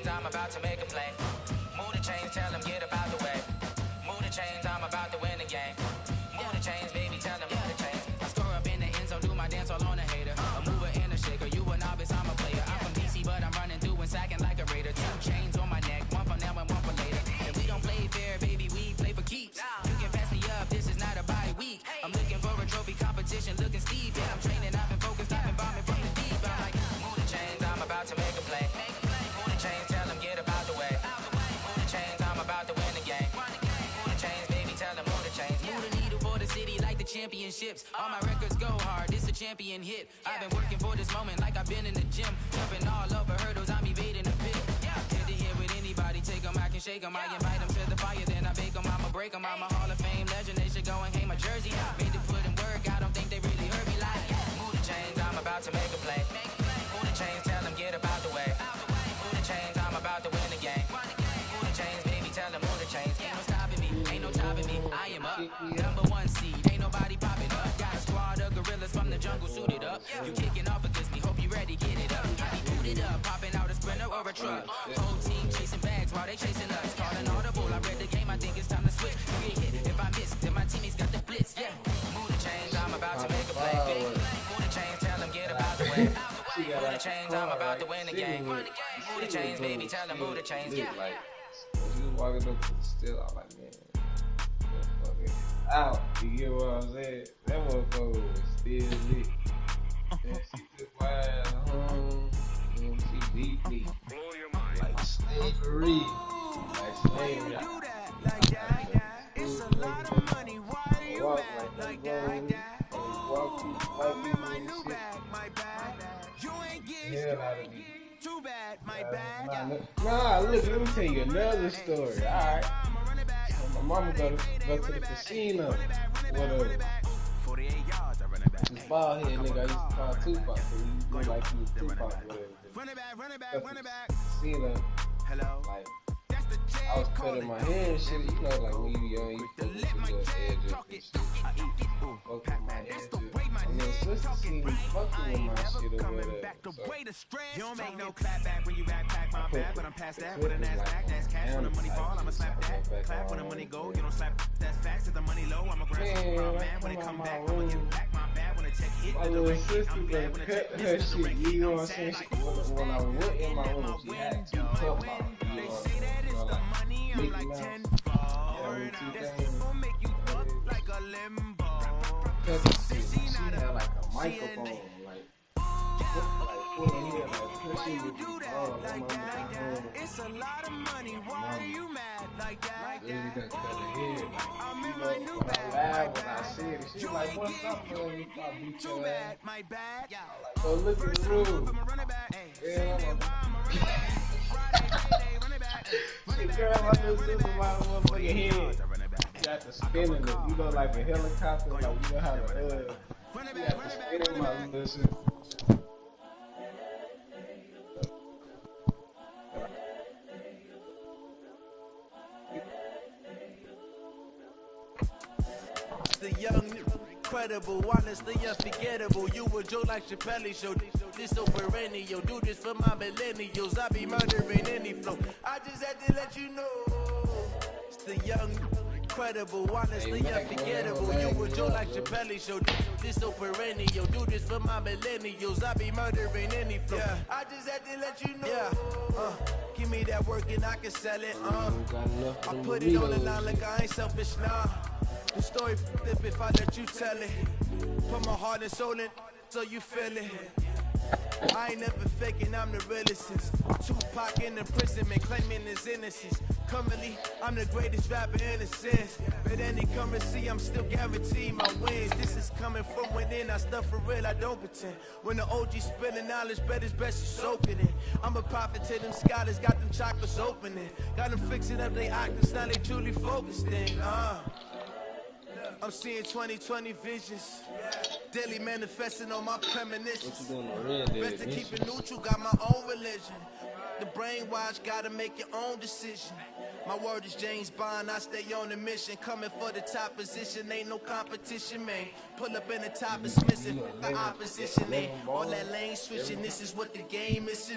I'm about to make a play. Move the chains, tell them get up out the way. Move the chains, I'm about to win the game. Move the chains, baby, tell them move the chains. I score up in the end zone, do my dance all on a hater. A mover and a shaker, you a novice, I'm a player. I'm from DC, but I'm running through and sacking like a raider. 2 chains on my neck, one for now and one for later. And we don't play fair, baby, we play for keeps. You can pass me up, this is not a bye week. I'm looking for a trophy competition, looking steep. And I'm training, I've been focused, I've been bombing from the deep. I'm like, move the chains, I'm about to make a play. Move the chains, tell them get up out the way. Move the chains, I'm about to win the game. Move the chains, baby, tell them move the chains. Move the needle for the city like the championships. All my records go hard, this a champion hit. I've been working for this moment like I've been in the gym. Jumping all over hurdles, I'm evading the pit. Head to head with anybody, take them, I can shake them. I invite them to the fire, then I bake them, I'ma break them. I'm a Hall of Fame legend, they should go and hang my jersey. Made to put in work, I don't think they really heard me like. Move the chains, I'm about to make a play. Move the chains, tell them get up out the way. Move the chains, I'm about to win the game. Move the chains, baby, tell them move the chains. Ain't no stopping me, ain't no topping me. I am up, #1 seed, ain't nobody popping up. Got a squad of gorillas from the jungle suited up. You kicking off against me, hope you ready, get it up. I be booted up, popping out a sprinter or a truck. Whole team chasing bags while they chasing us. Calling audible, I read the game, I think it's time to switch. You get hit, if I miss, then my teammates got the blitz. Yeah, move the chains, I'm about to make a play. Move the chains, tell them get up out the way. Move the chains, I'm about to win the game. Move the chains, baby, tell them move the chains. Like, when you was walking up to the still, I was like, man, fuck it. out. You get what I'm saying? That motherfucker was still lit. And she took my ass home and she beat me. Like slavery. Like slavery. It's a lot of money. Why do you act like that? I'm in my new bag, my bag. You ain't getting too bad, my bag. Nah, look, let me tell you another story. Alright. My mama go to the casino with this bald head nigga I used to call Tupac. So he look like he was Tupac, whatever. Casino, like, I was cutting my hair and shit. You know, like when you young, you fuck with your edges and shit. Fuck with my edges. And then sister seen me fucking with my shit or whatever. So, You don't make no clap back when you back pack my bag, but I'm past that with a NASDAQ. That's cash when the money fall, I'ma slap that. Clap when the money go, you don't slap. That's facts. If the money low, I'ma grab some man. When it come back, I'ma give back my bag. When the check hit, my little sister been cutting her shit. You know what I'm saying? When I went in my room, she had 2 cup out. They say that it's the money, I'm like 10 forward. That's gonna make you fuck like a limbo. She had like a microphone, like why you do that like that? It's a lot of money. Why are you mad like that? I'm in my new bag. When I said it, she like, what's up, man? Too bad, my bad. So look at the room. She grabbed my little sister by the motherfucking head. She got to spinning it, you know, like a helicopter, like you know how to she got to spinning my little sister. The young, incredible, honestly unforgettable. You a Joe like Chappelle show. This so perennial. Do this for my millennials. I be murdering any flow. I just had to let you know. It's the young, incredible, honestly unforgettable. You a Joe like Chappelle show. This so perennial. Do this for my millennials. I be murdering any flow. I just had to let you know. Give me that work and I can sell it. I put it on the line like I ain't selfish, nah. The story flip if I let you tell it. Put my heart and soul in so you feel it. I ain't never faking, I'm the realest since Tupac in the prison, man, claiming his innocence. Currently, I'm the greatest rapper in a sense. But any currency, I'm still guaranteed my wins. This is coming from within, I stuff for real, I don't pretend. When the OG spilling knowledge, bet it's best you soak it in. I'm a prophet to them scholars, got them chakras opening. Got them fixing up they octaves, now they truly focused in. I'm seeing 2020 visions. Daily manifesting on my premonitions. Best to keep it neutral, got my own religion. The brainwash, gotta make your own decision. My word is James Bond, I stay on the mission. Coming for the top position, ain't no competition, man. Pull up in the top, it's missing the opposition, man. All that lane switching, this is what the game is.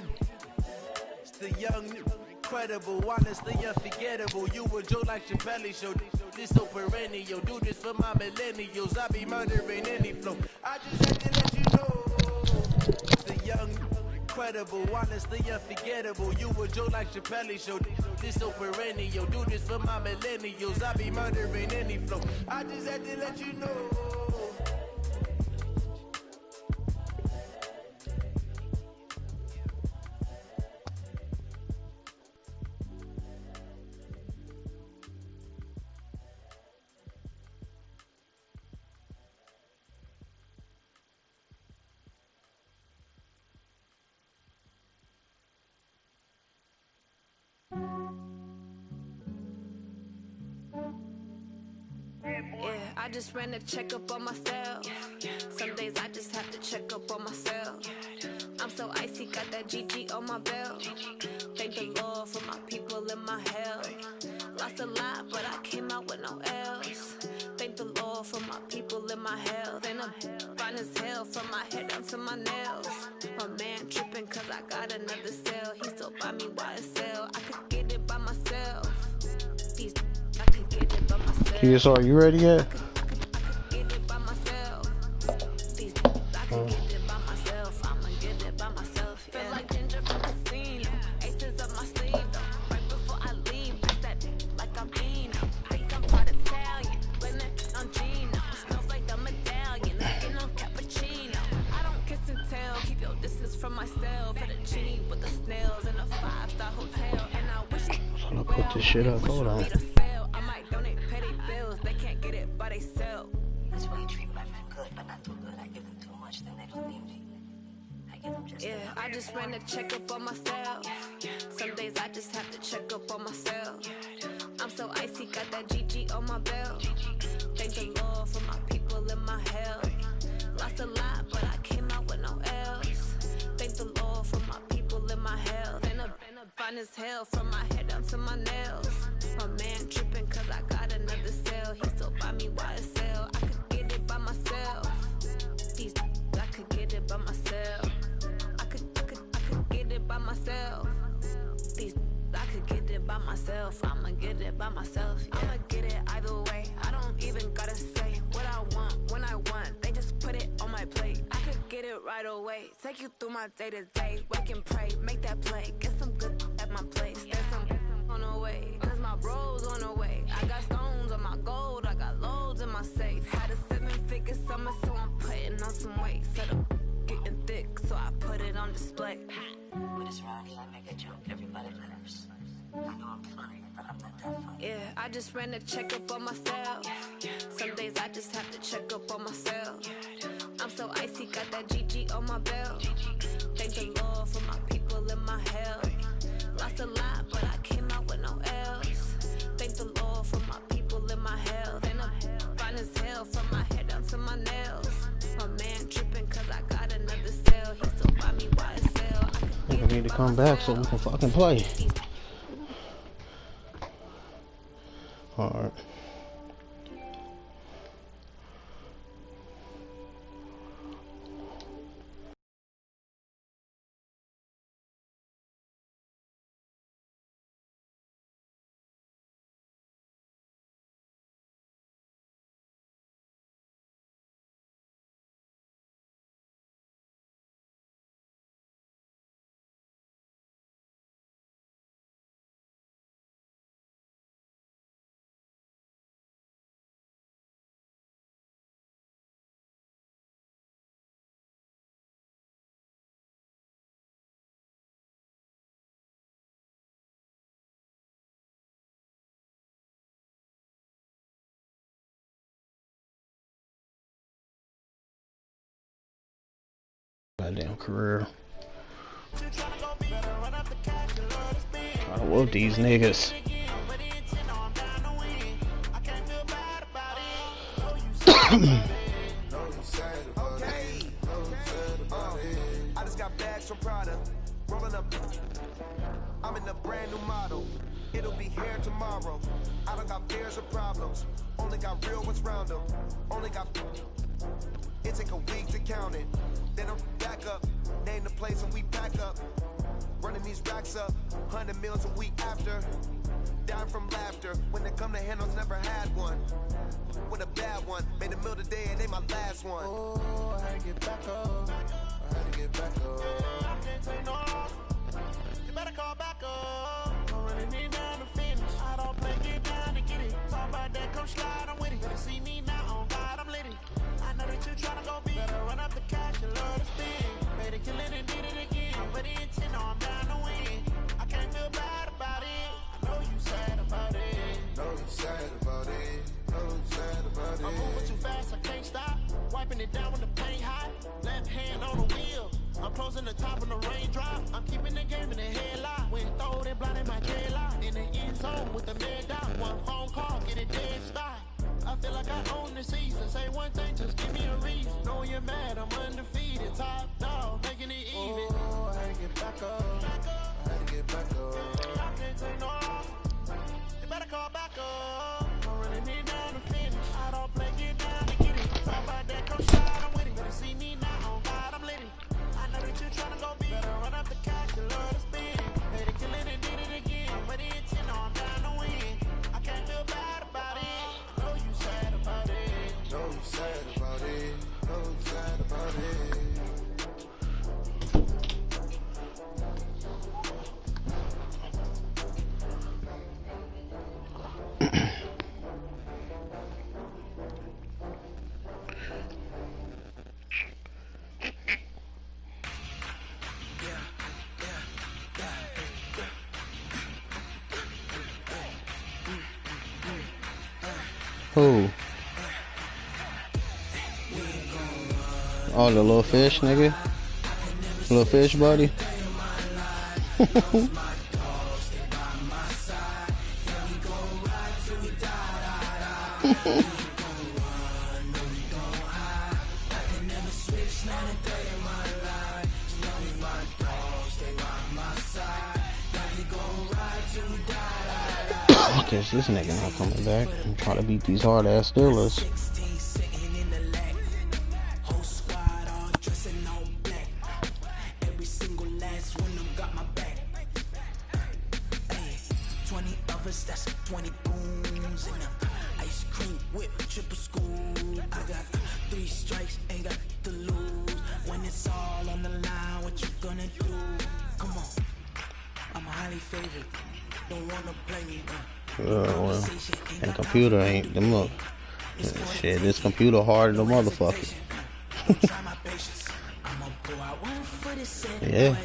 It's the young, incredible, honestly unforgettable. You a Joe like Chappelle show. This so perennial. Do this for my millennials. I be murdering any flow. I just had to let you know. It's the young, incredible, honestly unforgettable. You a Joe like Chappelle show. This so perennial. Do this for my millennials. I be murdering any flow. I just had to let you know. I just ran a checkup on myself. Some days I just have to check up on myself. I'm so icy, got that GG on my belt. Thank the Lord for my people in my hell. Lost a lot, but I came out with no L's. Thank the Lord for my people in my health. And I'm fine as hell from my head down to my nails. My man tripping cause I got another cell. He still buy me YSL. I could get it by myself. These I could get it by myself. QSR, you ready yet? this shit up. Hold on. I might donate petty bills. They can't get it by they sell. That's why you treat my men good, but not too good. I give them too much, then they don't need me. I give them just enough. I just ran a checkup on myself. Some days I just have to check up on myself. I'm so icy, got that GG on my belt. Thank the Lord for my people in my health. Lost a lot, but I came out with no else. Thank the Lord for my people in my health. And a fine as hell from my head down to my nails. My man tripping cause I got another cell. He still buy me YSL. I could get it by myself. These I could get it by myself. I could get it by myself. These I could get it by myself. I'ma get it by myself. Yeah. I'ma get it either way. I don't even gotta say what I want when I want. They just put it on my plate. I could get it right away. Take you through my day to day. Wake and pray, make that play. Get some good at my place. There's some on the way. Cause my bro's on the way. I got stones on my gold. I got loads in my safe. Had a 7-figure summer, so I'm putting on some weight. Set up getting thick, so I put it on display. With this round, I make a joke, everybody laughs. I know I'm funny, but I'm not that funny. Yeah, I just ran a checkup on myself. Some days I just have to check up on myself. I'm so icy, got that GG on my belt. Thank the Lord for my people in my health. Lost a lot, but I came out with no else. Thank the Lord for my people in my health. And I'm fine as hell from my head down to my nails. My man tripping cause I got another cell. He still buy me YSL. I need to come back so we can fucking play. Alright. Goddamn career. Trying to whoop these niggas. I just got bags from Prada, rolling up. I'm in a brand new model. It'll be here tomorrow. I don't got fears or problems. Only got real ones round them. Only got. It take a week to count it. Then I'm back up. Name the place and we pack up. Running these racks up. 100 meals a week after. Down from laughter. When they come to handles, never had one. With a bad one. Made a meal today and they my last one. Oh, I had to get back up. I had to get back up. I can't take no loss. You better call back up. I'm running it down to finish. I don't play, get down to get it. Talk about that, come slide, I'm with it. Better see me now, on God, I'm litty. I know that you tryna go big. Better run up the cash and love to spin. Made it, kill it, and did it again. But the intent, no, I'm down to win. I can't feel bad about it. I know you sad about it. Know you sad about it. Know you sad about it. I'm moving too fast, I can't stop. Wiping it down when the paint hot. Left hand on the wheel. I'm closing the top on the raindrop. I'm keeping the game in the headlock. When throwed and blinded my dreadlock. In the end zone with the mad dot. One phone call, get it dead stop. I feel like I own the season. Say one thing, just give me a reason. Knowing you're mad, I'm undefeated. Top dog, making it even. Oh, I had to get back up. I had to get back up. I can't take no loss. You better call back up. I'm running it down to finish. I don't play, get down to get it. Talk about that, come slide, I'm with it. Better see me now, on God, I'm litty. I know that you tryna go big. Better run up the cash and love to spin. Made it, kill it, and did it again. But the intent, no, I'm down to win. I can't feel bad about it. I know you sad about it. Know you sad about it. Know you sad about it. Who? Oh, the little fish, nigga. Little fish, buddy. I guess this nigga not coming back. I'm trying to beat these hard ass Steelers. That's 20 booms in them. Ice cream whip, triple school. I got 3 strikes, ain't got to lose. When it's all on the line, what you gonna do? Come on, I'm highly favored. Don't wanna play me. Well, and computer ain't them look. Shit, this computer hard than a motherfucker. Yeah.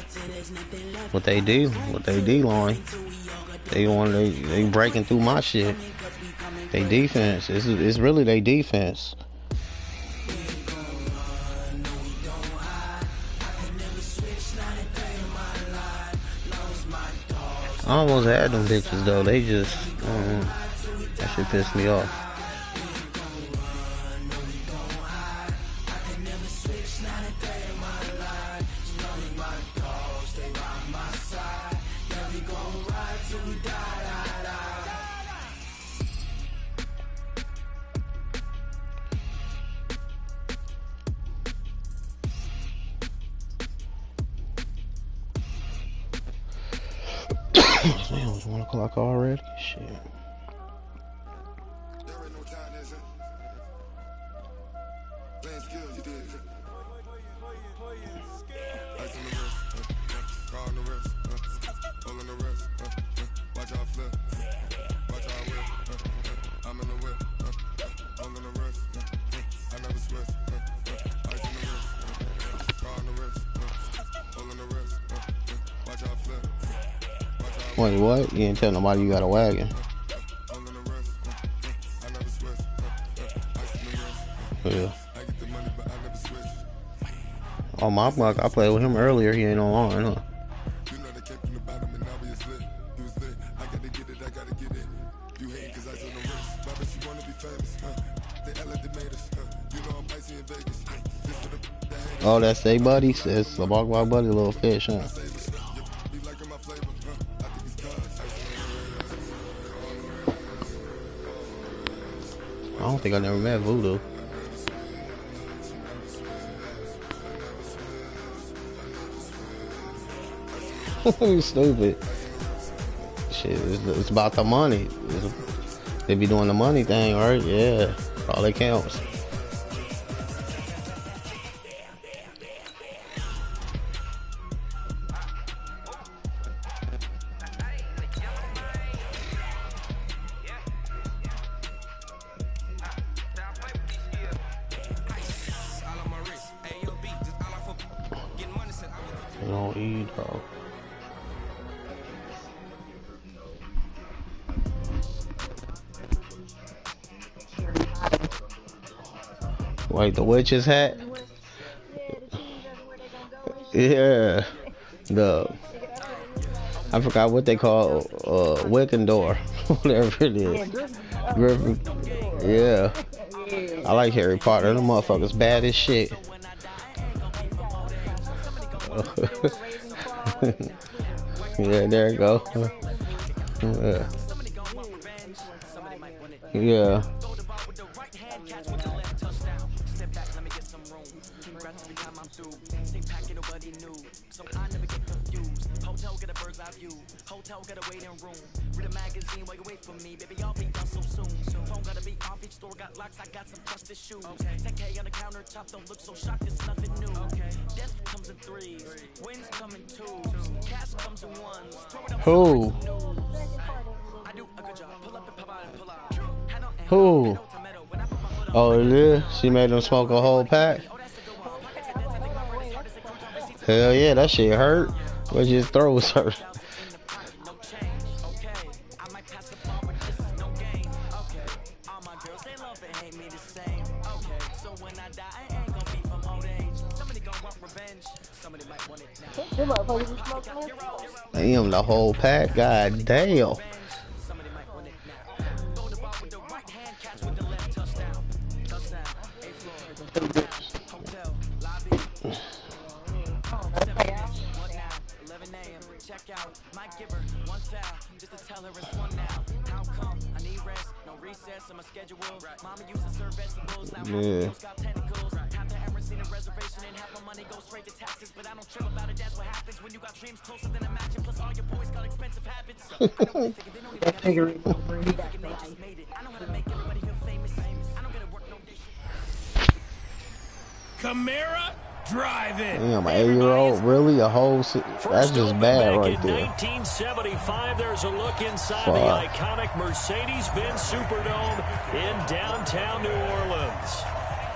What they do line. They breaking through my shit. They defense. It's really they defense. I almost had them bitches though. They just that shit pissed me off. Damn, it's 1 o'clock already? Shit. Wait, what? You didn't tell nobody you got a wagon. Yeah. Oh, my block, I played with him earlier. He ain't online, huh? Oh, that's they buddies. It's the Bog buddy, little fish, huh? I don't think I never met Voodoo. You stupid. Shit, it's about the money. They be doing the money thing, right? Yeah, all that counts. You don't eat, bro. Wait, the witch's hat? Yeah. I forgot what they call Wiccan door. Whatever it is. Griffin. Yeah. I like Harry Potter. Them motherfuckers bad as shit. Yeah, there you go. Yeah. Yeah. Hotel got a waiting room. Read a magazine while you wait for me. Baby, I'll be done so soon. Phone gotta be off, each store got locks. I got some trusted shoes. 10K on the countertop, don't look so shocked, it's nothing new. Death comes in 3s, wins come in 2s, cash comes in 1s. Who? I do a good job. Pull up and pop out and pull out. Who? Oh, yeah? She made them smoke a whole pack? Hell yeah, that shit hurt. But his throat was hurt. girls, they love and hate me the same. Okay, so when I die, I ain't gonna be from old age. Somebody gonna want revenge. Somebody might want it now. Damn, the whole pack. God damn. Somebody might want it now. Go to bar with the right hand, catch with the left touchdown. Touchdown, 8th floor. Hotel, lobby. 7 what now? 11 a.m. Check out. My giver, one foul. Just to tell her it's one now. How come? I need rest. No recess on my schedule. Mama used to serve vegetables. Now meals got tentacles. Have to ever seen a reservation and half my money goes straight to taxes. But I don't trip about it. That's what happens when you got dreams closer than imagine. Plus all your boys got expensive habits. I know they don't even figure it out. They just made it. I know how to make everybody feel famous. I don't gotta work no day. Camara driving. Damn, an 8-year-old, really? A whole... That's just bad right there. 1975, there's a look inside the iconic Mercedes-Benz Superdome in downtown New Orleans.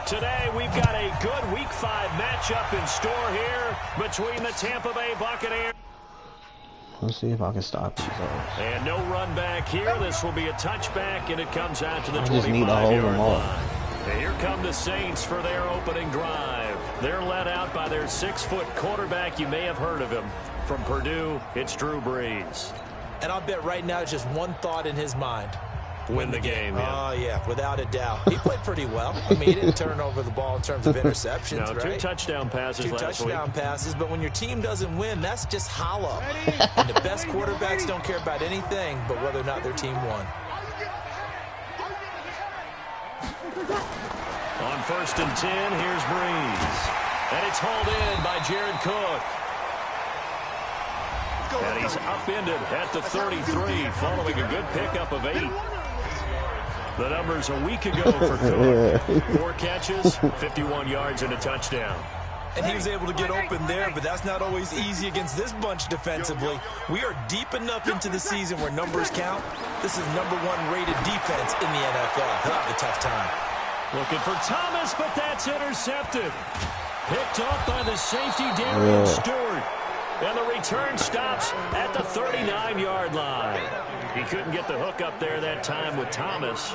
Today, we've got a good Week 5 matchup in store here between the Tampa Bay Buccaneers. Let's see if I can stop these. And no run back here. This will be a touchback, and it comes out to the 25-yard line. And here come the Saints for their opening drive. They're led out by their 6-foot quarterback. You may have heard of him. From Purdue, it's Drew Brees. And I'll bet right now just one thought in his mind. Win the game, yeah. Oh, yeah, without a doubt. He played pretty well. I mean, he didn't turn over the ball in terms of interceptions, no, right? 2 touchdown passes last week. 2 touchdown passes, but when your team doesn't win, that's just hollow. And the best quarterbacks don't care about anything but whether or not their team won. On 1st and 10, here's Brees. And it's hauled in by Jared Cook. And he's upended at the 33, following a good pickup of 8. The numbers a week ago for Cook. 4 catches, 51 yards, and a touchdown. And he was able to get open there, but that's not always easy against this bunch defensively. We are deep enough into the season where numbers count. This is #1 rated defense in the NFL. He'll have a tough time. Looking for Thomas, but that's intercepted. Picked off by the safety, Darian Stewart. And the return stops at the 39-yard line. He couldn't get the hook up there that time with Thomas.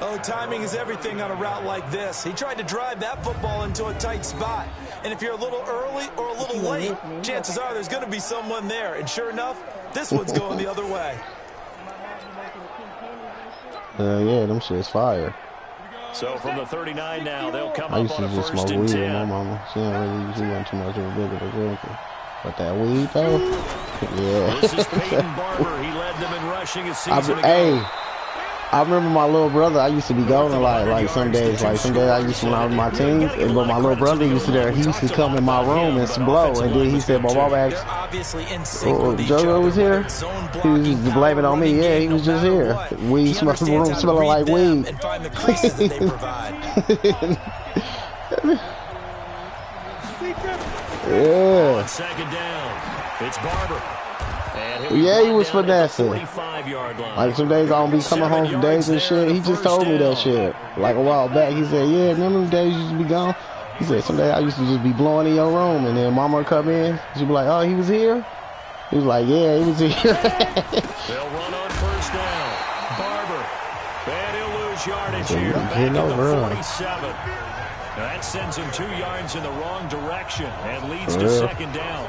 Oh, timing is everything on a route like this. He tried to drive that football into a tight spot. And if you're a little early or a little late, chances are there's going to be someone there. And sure enough, this one's going the other way. Yeah, them shit's fire. So from the 39 now, they'll come I used up to on a just 1st smoke and weed 10. with my mama. She wasn't too much of a big of a drinker. But that weed, though, yeah. This is Peyton Barber. He led them in rushing a season ago. Hey, I remember my little brother. I used to be going like some days. Like some days I used to when I was in my teens. But my little brother used to come in my room and blow. And then he said, "My mom asked, JoJo was here. He was just blaming on me. Yeah, he was just here. Weed smelling like weed." Yeah. On 2nd down, it's Barber. Yeah, he was finessing. Like some days I don't be coming home from days and shit. He just told me that shit like a while back. He said, "Yeah, remember them days you used to be gone?" He said, "Some days I used to just be blowing in your room, and then mama would come in. She'd be like, 'Oh, he was here?' He was like, 'Yeah, he was here.'" They'll run on 1st down. Barber. And he'll lose yardage here. Back at the 47. Now that sends him 2 yards in the wrong direction and leads to 2nd down.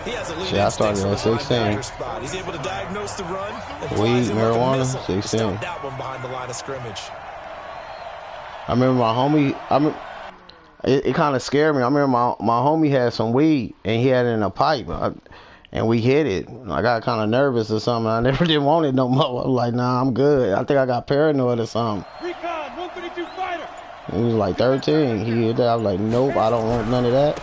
He has a lead. I started at 16. He's able to diagnose the run. Weed, marijuana, 16. That one behind the line of scrimmage. I remember my homie. It kind of scared me. I remember my homie had some weed and he had it in a pipe, and we hit it. I got kind of nervous or something. I never didn't want it no more. I was like, "Nah, I'm good." I think I got paranoid or something. Recon, 152 fighter. He was like 13. He hit that. I was like, "Nope, I don't want none of that."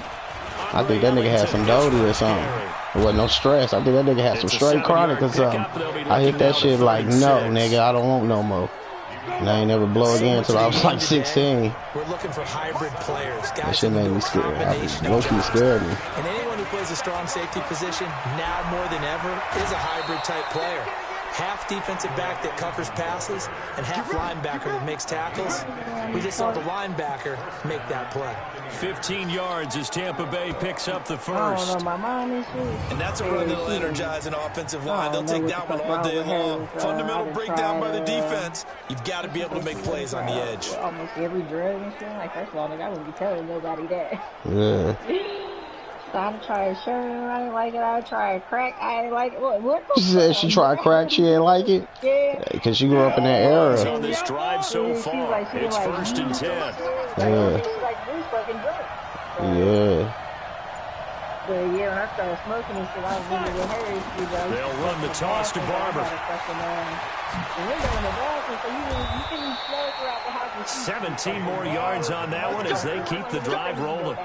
I think that nigga had some doty or something. There wasn't no stress. I think that nigga had some straight chronic or something. I hit that shit like, "No, nigga, I don't want no more." And I ain't never blow again until I was like 16. We're looking for hybrid players. That shit made me scared. Low-key scared me. And anyone who plays a strong safety position now more than ever is a hybrid type player. half defensive back that covers passes and half linebacker that makes tackles. We just saw the linebacker make that play. 15 yards as Tampa Bay picks up the first. And that's a run that'll energize an offensive line. They'll take that one all day long. Fundamental breakdown by the defense. You've got to be able to make plays on the edge. Almost every drug and shit. Like, first of all, I wouldn't be telling nobody that. Yeah. So I tried sugar, I didn't like it. I tried crack, I didn't like it. What She said she tried crack, she didn't like it? Yeah. Because she grew up in that era. On this drive so far, it's 1st and 10. Yeah. Yeah. But yeah, when I started smoking and shit, I was really with her. They'll run the toss to Barber. 17 more yards on that one as they keep the drive rolling.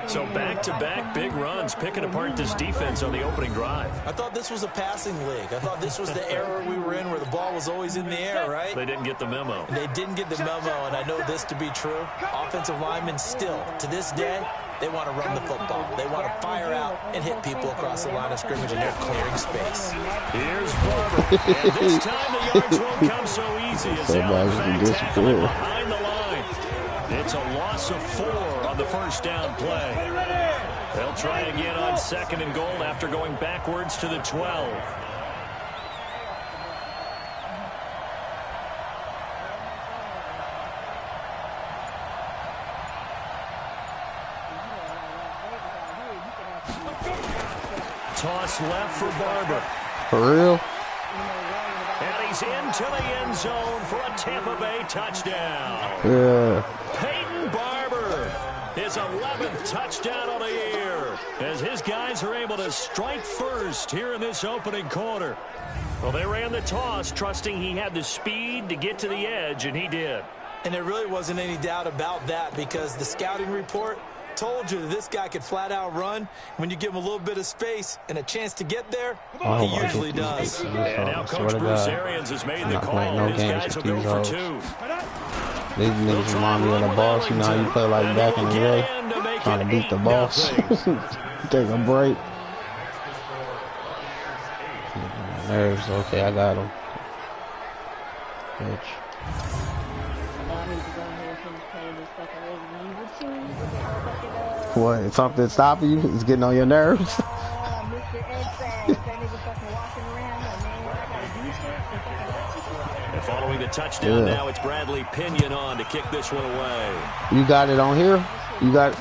So back-to-back big runs, picking apart this defense on the opening drive. I thought this was a passing league. I thought this was the era we were in where the ball was always in the air, right? They didn't get the memo. They didn't get the memo, and I know this to be true. Offensive linemen still, to this day, they want to run the football. They want to fire out and hit people across the line of scrimmage, and they're clearing space. Here's Barber. And this time the yards won't come so easy as Allen tackling behind the line. It's a loss of 4 on the first down play. They'll try again on 2nd and goal after going backwards to the 12. Toss left for Barber. For real? And he's into the end zone for a Tampa Bay touchdown. Yeah. Peyton Barber, his 11th touchdown of the year, as his guys are able to strike first here in this opening quarter. Well, they ran the toss, trusting he had the speed to get to the edge, and he did. And there really wasn't any doubt about that because the scouting report told you that this guy could flat out run. When you give him a little bit of space and a chance to get there, he usually does. And now Coach Bruce Arians has made the call, and his guys will go for 2. These niggas remind me of the boss. You know how you play like back in the day? Trying to beat the boss. Take a break. Nerves. Okay, I got him. Bitch. What? Something stopping you? It's getting on your nerves? And following the touchdown now, it's Bradley Pinion on to kick this one away. You got it on here? You got...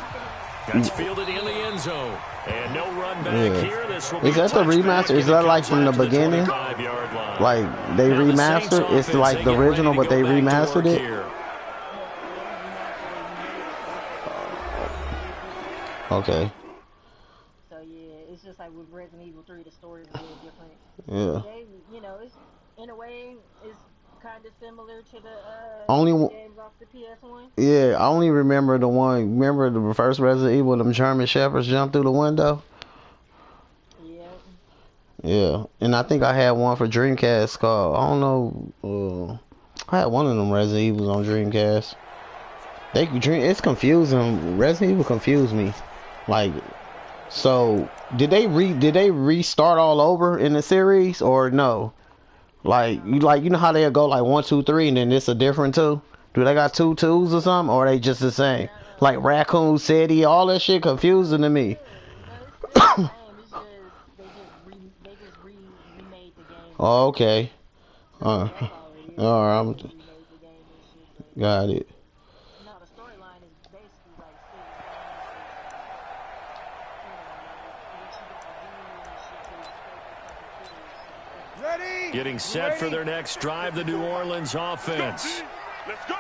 That's fielded in the end zone. And no run back here. This will be is that the remaster? Is that like from the beginning? Like they remastered? It's like the original, but they remastered it? Okay. So yeah, it's just like with Resident Evil 3, the story is a little different. Yeah. They, you know, it's in a way it's kind of similar to the games off the PS1. Yeah, I only remember the one. Remember the first Resident Evil, them German shepherds jumped through the window. Yeah. Yeah, and I think I had one for Dreamcast called, I don't know. I had one of them Resident Evils on Dreamcast. It's confusing. Resident Evil confused me. Like, so did they restart all over in the series or no? Like you know how they go like 1, 2, 3 and then it's a different 2? Do they got 2 2s or something, or are they just the same? Like Raccoon City, all that shit confusing to me. Oh, okay. Alright, got it. Getting set for their next drive, the New Orleans offense. Let's go.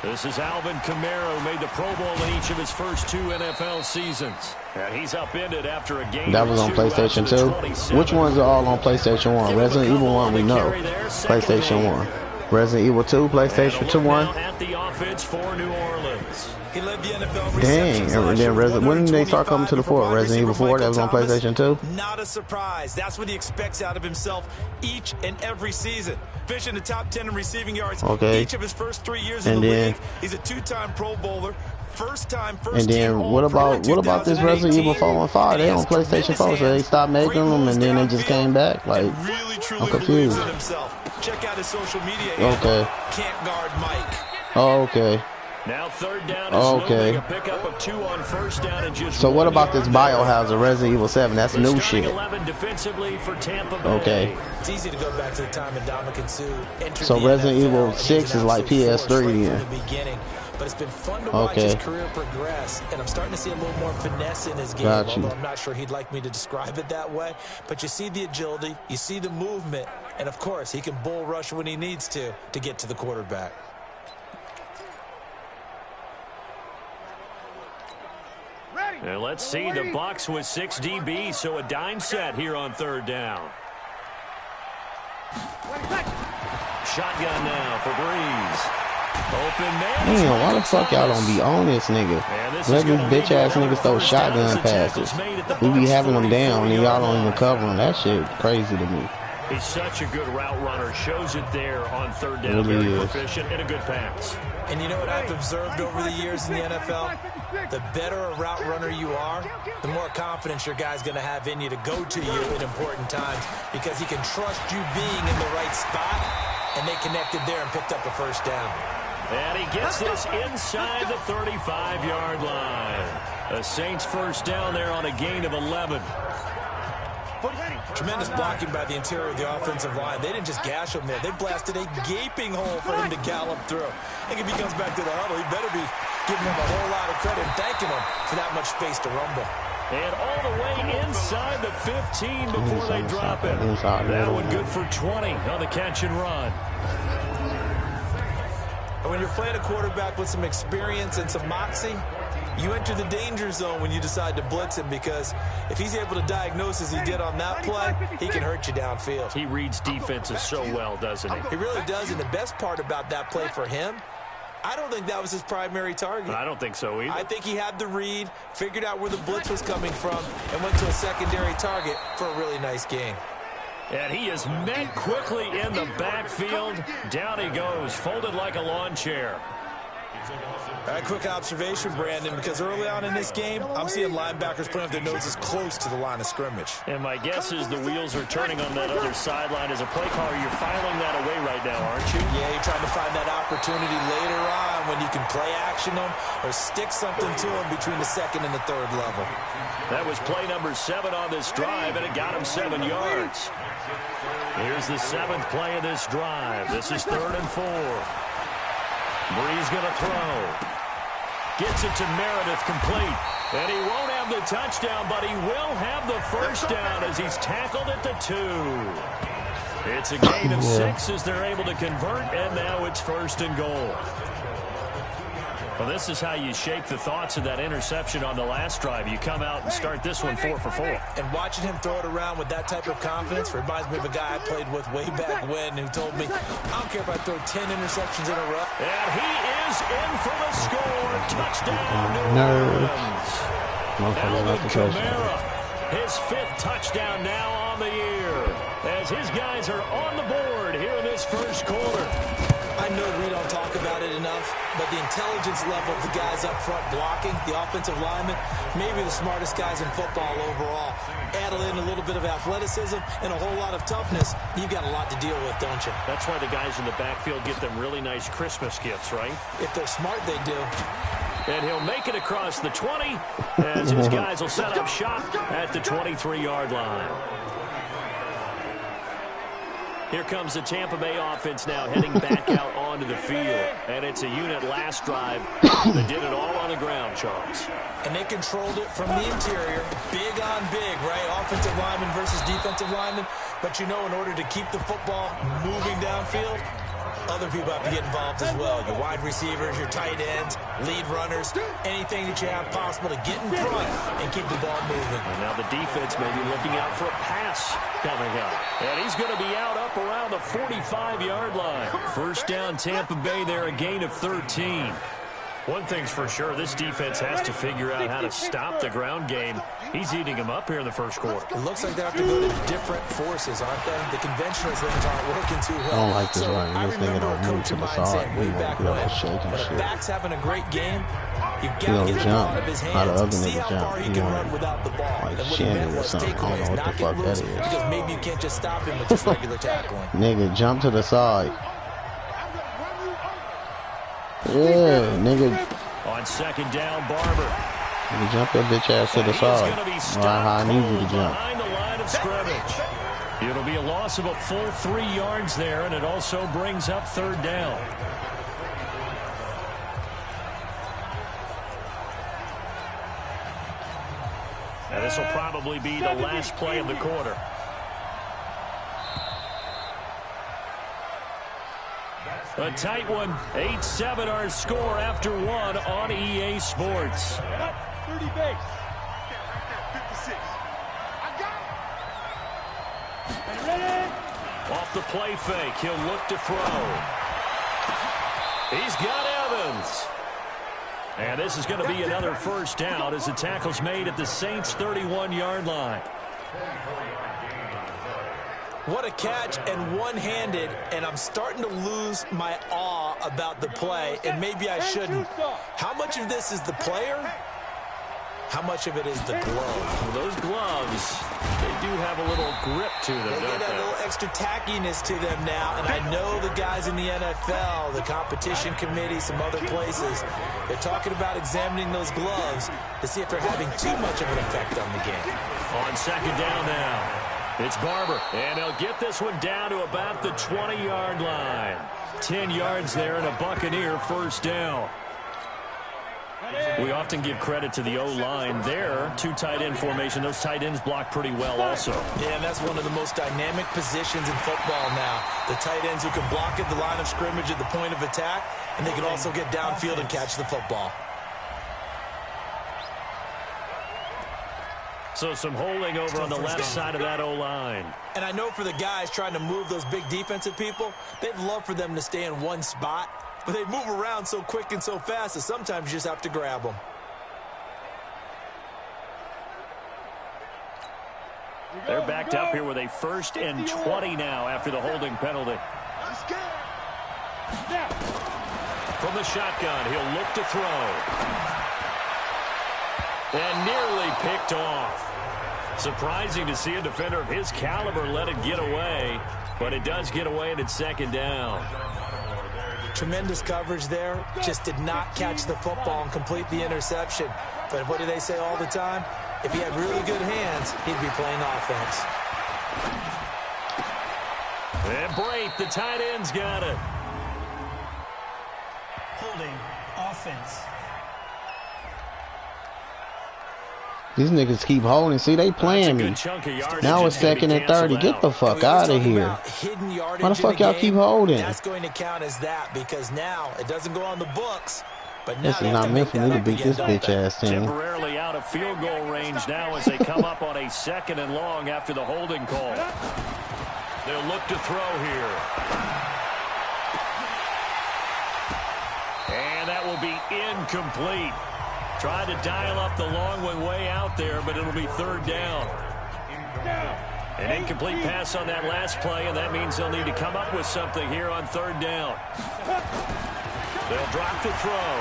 This is Alvin Kamara, who made the Pro Bowl in each of his first 2 NFL seasons. And he's upended after a game. That was on PlayStation 2? Which ones are all on PlayStation 1? Resident Evil 1, we know. PlayStation 1. Resident Evil 2, PlayStation 2 1. At the offense for New Orleans. He led the NFL dang, and then when did they start coming to the fore? Resident Evil 4, that was on PlayStation 2? Not a surprise. That's what he expects out of himself each and every season. Finishing the top 10 in receiving yards each of his first 3 years in the league. He's a 2-time Pro Bowler, And then what about this Resident Evil 4 and 5? They on PlayStation 4, so they stopped making them, and then they just came back. Like, I'm confused. Check out his social media. Okay. Can't guard Mike. Oh, okay. Now third down is okay. a pickup of 2 on first down and just so what about this Biohazard Resident Evil 7? That's new shit. 11 defensively for Tampa Bay. Okay. It's easy to go back to the time when Dominican Sue entered so the Resident NFL. Evil 6 is like PS3 then. The beginning. But it's been fun to watch his career progress, and I'm starting to see a little more finesse in his game, although I'm not sure he'd like me to describe it that way. But you see the agility, you see the movement, and of course, he can bull rush when he needs to get to the quarterback. And let's see, the Bucs with 6 DBs, so a dime set here on third down. Shotgun now for Breeze. Open man. Damn, why the fuck y'all don't be on this nigga? Let these bitch ass niggas throw shotgun passes. We be having them down and y'all don't even cover them. That shit crazy to me. He's such a good route runner. Shows it there on third down. Very proficient and a good pass. And you know what I've observed over the years in the NFL? The better a route runner you are, the more confidence your guy's going to have in you to go to you in important times because he can trust you being in the right spot, and they connected there and picked up a first down. And he gets this inside the 35-yard line. The Saints first down there on a gain of 11. Tremendous blocking by the interior of the offensive line. They didn't just gash him there. They blasted a gaping hole for him to gallop through. I think if he comes back to the huddle, he better be giving him a whole lot of credit and thanking him for that much space to rumble. And all the way inside the 15 before they drop it. That one good for 20 on the catch and run. When you're playing a quarterback with some experience and some moxie, you enter the danger zone when you decide to blitz him because if he's able to diagnose as he did on that play, he can hurt you downfield. He reads defenses so well, doesn't he? He really does, and the best part about that play for him, I don't think that was his primary target. I don't think so either. I think he had the read, figured out where the blitz was coming from, and went to a secondary target for a really nice gain. And he is met quickly in the backfield. Down he goes, folded like a lawn chair. All right, quick observation, Brandon, because early on in this game, I'm seeing linebackers putting up their noses close to the line of scrimmage. And my guess is the wheels are turning on that other sideline. As a play caller, you're filing that away right now, aren't you? Yeah, you're trying to find that opportunity later on when you can play action them or stick something to them between the second and the third level. That was play number 7 on this drive, and it got him 7 yards. Here's the 7th play of this drive. This is 3rd and 4. Breeze going to throw. Gets it to Meredith, complete. And he won't have the touchdown, but he will have the first down as he's tackled at the 2. It's a gain of 6 as they're able to convert, and now it's 1st and goal. Well, this is how you shake the thoughts of that interception on the last drive. You come out and start this one 4 for 4. And watching him throw it around with that type of confidence reminds me of a guy I played with way back when who told me, I don't care if I throw 10 interceptions in a row. And he is in for the score. Touchdown, New Orleans. Alvin Kamara, his 5th touchdown now on the year, as his guys are on the board here in this first quarter. I know we don't talk about it enough, but the intelligence level of the guys up front blocking, the offensive linemen, maybe the smartest guys in football overall. Add in a little bit of athleticism and a whole lot of toughness, you've got a lot to deal with, don't you? That's why the guys in the backfield get them really nice Christmas gifts, right? If they're smart, they do. And he'll make it across the 20 as his guys will set up shop at the 23-yard line. Here comes the Tampa Bay offense now heading back out onto the field. And it's a unit last drive that did it all on the ground, Charles. And they controlled it from the interior. Big on big, right? Offensive lineman versus defensive lineman. But you know, in order to keep the football moving downfield, other people have to get involved as well. Your wide receivers, your tight ends, lead runners, anything that you have possible to get in front and keep the ball moving. And now the defense may be looking out for a pass coming up. And he's going to be out up around the 45-yard line. First down, Tampa Bay there, a gain of 13. One thing's for sure, this defense has to figure out how to stop the ground game. He's eating them up here in the first quarter. It looks like they have to go to different forces, aren't they? The conventional things aren't working too well. I don't like this so right. I This nigga remember don't a move coach to of the mine side. saying way back when, shaking when a shit. back's having a great game, You've got to get the ball out of his hands. See how far he can run without the ball. Like and what he meant was takeaways, knock it loose, because maybe you can't just stop him with just regular tackling. Nigga, jump to the side. Yeah, nigga. On second down, Barber. Nigga, jump that bitch ass to the side. Right how I need you to jump. Behind the line of scrimmage. It'll be a loss of a full 3 yards there, and it also brings up third down. And this will probably be the last play of the quarter. A tight one. 8-7 our score after one on EA Sports. 30 base. 56. I got it. Ready? Off the play fake. He'll look to throw. He's got Evans. And this is going to be another first down as the tackle's made at the Saints' 31-yard line. What a catch, and one-handed, and I'm starting to lose my awe about the play, and maybe I shouldn't. How much of this is the player? How much of it is the glove? Well, those gloves, they do have a little grip to them, They don't get a they? little extra tackiness to them now, and I know the guys in the NFL, the competition committee, some other places, they're talking about examining those gloves to see if they're having too much of an effect on the game. On second down now, it's Barber, and they'll get this one down to about the 20-yard line. 10 yards there and a Buccaneer first down. We often give credit to the O-line there. 2 tight end formation. Those tight ends block pretty well also. Yeah, and that's one of the most dynamic positions in football now. The tight ends who can block at the line of scrimmage at the point of attack, and they can also get downfield and catch the football. So some holding over on the left side of that O-line. And I know for the guys trying to move those big defensive people, they'd love for them to stay in one spot. But they move around so quick and so fast that sometimes you just have to grab them. They're backed up here with a 1st and 20 now after the holding penalty. From the shotgun, he'll look to throw. And nearly picked off. Surprising to see a defender of his caliber let it get away. But it does get away and it's second down. Tremendous coverage there. Just did not catch the football and complete the interception. But what do they say all the time? If he had really good hands, he'd be playing offense. And Brate, the tight end's got it. Holding offense. These niggas keep holding. See, they playing me. Now it's 2nd and 30. Get the fuck out of here. Why the fuck y'all keep holding? That's going to count as that because now it doesn't go on the books. But now this is not meant for me to beat this bitch ass team. Temporarily out of field goal range now as they come up on a 2nd and long after the holding call. They'll look to throw here. And that will be incomplete. Tried to dial up the long one way out there, but it'll be 3rd down. An incomplete pass on that last play, and that means they'll need to come up with something here on 3rd down. They'll drop the throw.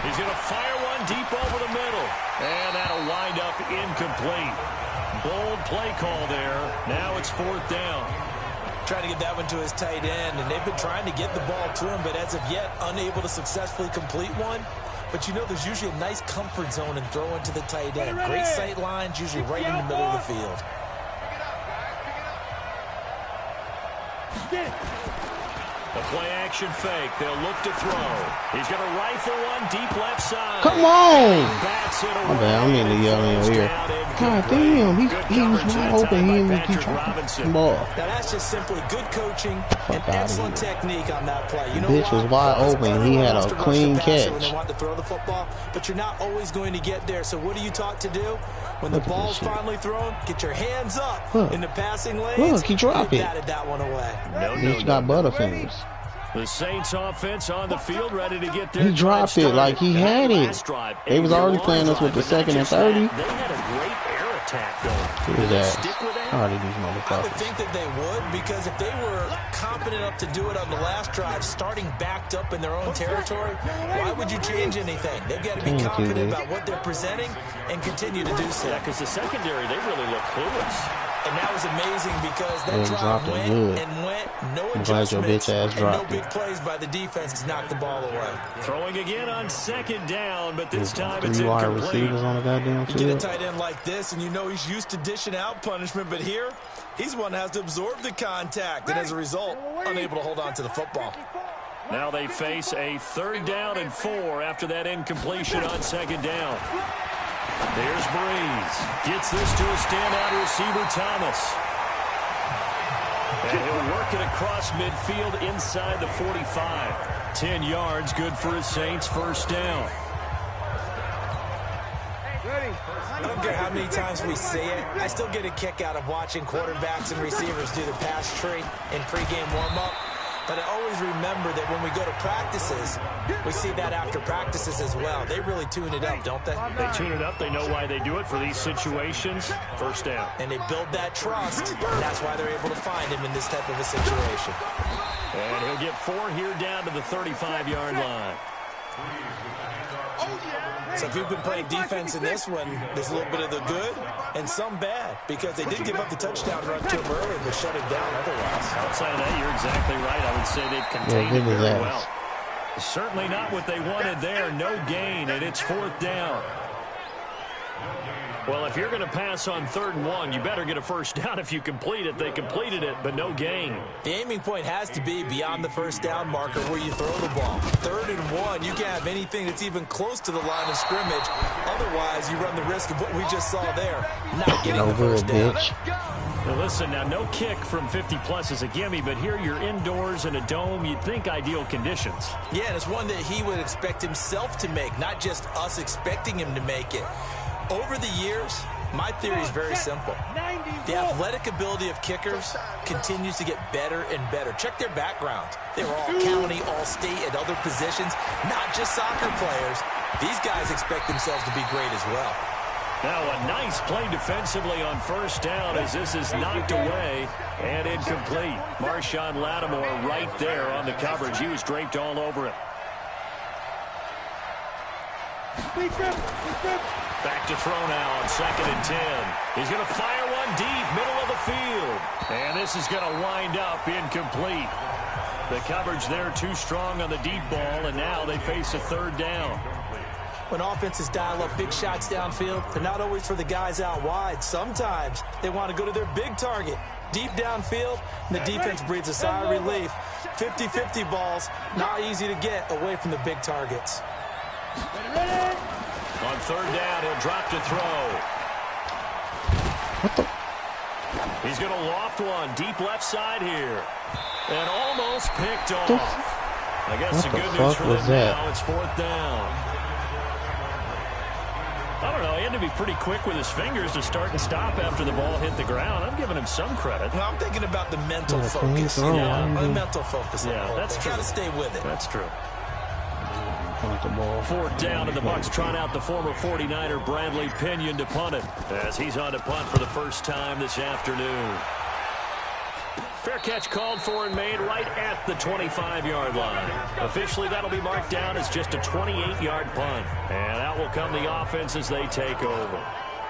He's going to fire one deep over the middle. And that'll wind up incomplete. Bold play call there. Now it's 4th down. Trying to get that one to his tight end, and they've been trying to get the ball to him, but as of yet, unable to successfully complete one. But you know there's usually a nice comfort zone in throwing to the tight end. Great sight lines, usually right in the middle of the field. The play-action fake. They'll look to throw. He's going to rifle one deep left side. Come on! My bad, I'm in the yell in your ear. God damn, he was wide open. He didn't keep trying to ball. Now that's just simply good coaching and excellent technique on that play. You know the bitch was wide open. He had a clean catch. When they want to throw the football, but you're not always going to get there. So what are you taught to do? When the ball's finally thrown, get your hands up in the passing lanes. Look, he dropped it. Batted that one away. He's got butterfingers. The Saints offense on the field ready to get their He dropped it like he had it. They was already playing us with the 2nd and 30. They had a great air attack going. Who is that? Stick with that? I would think that they would, because if they were confident enough to do it on the last drive, starting backed up in their own territory, why would you change anything? They've got to be confident about what they're presenting and continue to do so. Yeah, because the secondary, they really look clueless. And that was amazing because that drive went and went, no adjustments, and no big plays by the defense to knock the ball away. Throwing again on second down, but this time it's wide incomplete. receivers on the goddamn You get a tight end like this, and you know he's used to dishing out punishment, but here, he's the one that has to absorb the contact, and as a result, unable to hold on to the football. Now they face a 3rd down and 4 after that incompletion on second down. There's Breeze. Gets this to a standout receiver, Thomas. And he'll work it across midfield inside the 45. 10 yards, good for his Saints, 1st down. I don't care how many times we see it. I still get a kick out of watching quarterbacks and receivers do the pass tree in pregame warm-up. But I always remember that when we go to practices, we see that after practices as well. They really tune it up, don't they? They tune it up. They know why they do it for these situations. 1st down. And they build that trust. And that's why they're able to find him in this type of a situation. And he'll get 4 here down to the 35-yard line. So if you've been playing defense in this one, there's a little bit of the good and some bad, because they did give up the touchdown run to him early, but shut him down otherwise. Outside of that, you're exactly right. I would say they've contained it very well. Certainly not what they wanted there. No gain, and it's 4th down. Well, if you're going to pass on 3rd and 1, you better get a 1st down if you complete it. They completed it, but no gain. The aiming point has to be beyond the 1st down marker where you throw the ball. 3rd and 1, you can't have anything that's even close to the line of scrimmage. Otherwise, you run the risk of what we just saw there, not getting the 1st down. Well, listen, now no kick from 50-plus is a gimme, but here you're indoors in a dome. You'd think ideal conditions. Yeah, and it's one that he would expect himself to make, not just us expecting him to make it. Over the years, my theory is very simple. The athletic ability of kickers continues to get better and better. Check their backgrounds. They were all county, all state, at other positions, not just soccer players. These guys expect themselves to be great as well. Now a nice play defensively on 1st down as this is knocked away and incomplete. Marshawn Lattimore right there on the coverage. He was draped all over it. Back to throw now on 2nd and 10. He's going to fire one deep, middle of the field. And this is going to wind up incomplete. The coverage there too strong on the deep ball, and now they face a 3rd down. When offenses dial up big shots downfield, they're not always for the guys out wide. Sometimes they want to go to their big target. Deep downfield, and the defense breathes a sigh of relief. 50-50 balls, not easy to get away from the big targets. On 3rd down, he'll drop to throw. He's going to loft one deep left side here. And almost picked off. I guess the good news for them now, it's 4th down. I don't know, he had to be pretty quick with his fingers to start and stop after the ball hit the ground. I'm giving him some credit. Well, I'm thinking about the mental focus. Yeah, the mental focus. Yeah, that's true. Got to stay with it. That's true. 4th down, and the Bucs trot out the former 49er Bradley Pinion to punt it, as he's on to punt for the 1st time this afternoon. Fair catch called for and made right at the 25-yard line. Officially, that'll be marked down as just a 28-yard punt. And out will come the offense as they take over.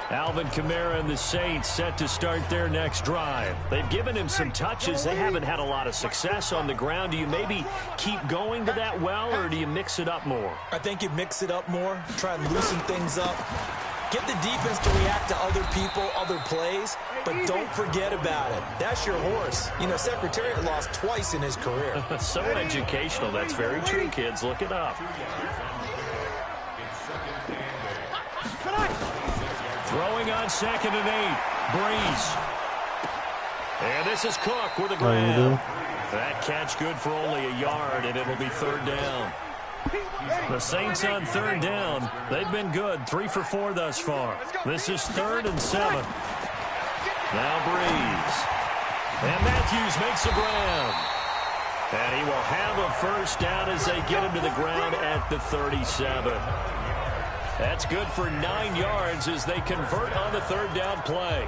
Alvin Kamara and the Saints set to start their next drive. They've given him some touches. They haven't had a lot of success on the ground. Do you maybe keep going to that well, or do you mix it up more? I think you mix it up more, try and loosen things up. Get the defense to react to other people, other plays, but don't forget about it. That's your horse. You know, Secretariat lost twice in his career. So educational. That's very true, kids. Look it up. Throwing on 2nd and 8. Breeze. And this is Cook with a grab. That catch good for only a yard, and it'll be 3rd down. The Saints on 3rd down. They've been good. 3 for 4 thus far. This is 3rd and 7. Now Breeze. And Matthews makes a grab. And he will have a 1st down as they get him to the ground at the 37. That's good for 9 yards as they convert on the third down play.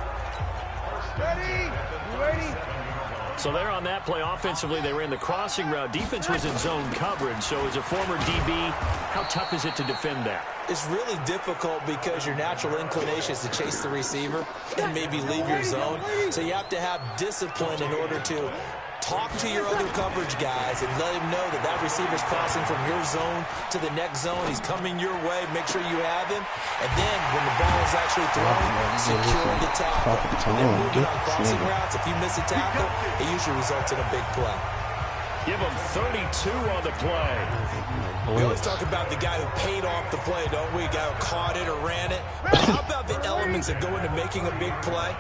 Ready? You ready? So there on that play, offensively, they ran the crossing route. Defense was in zone coverage. So as a former DB, how tough is it to defend that? It's really difficult because your natural inclination is to chase the receiver and maybe leave your zone. So you have to have discipline in order to talk to your other coverage guys and let him know that that receiver's crossing from your zone to the next zone. He's coming your way. Make sure you have him. And then when the ball is actually thrown, secure the tackle. And then moving on crossing routes, if you miss a tackle, it usually results in a big play. Give him 32 on the play. We always talk about the guy who paid off the play, don't we? The guy who caught it or ran it. But how about the elements that go into making a big play?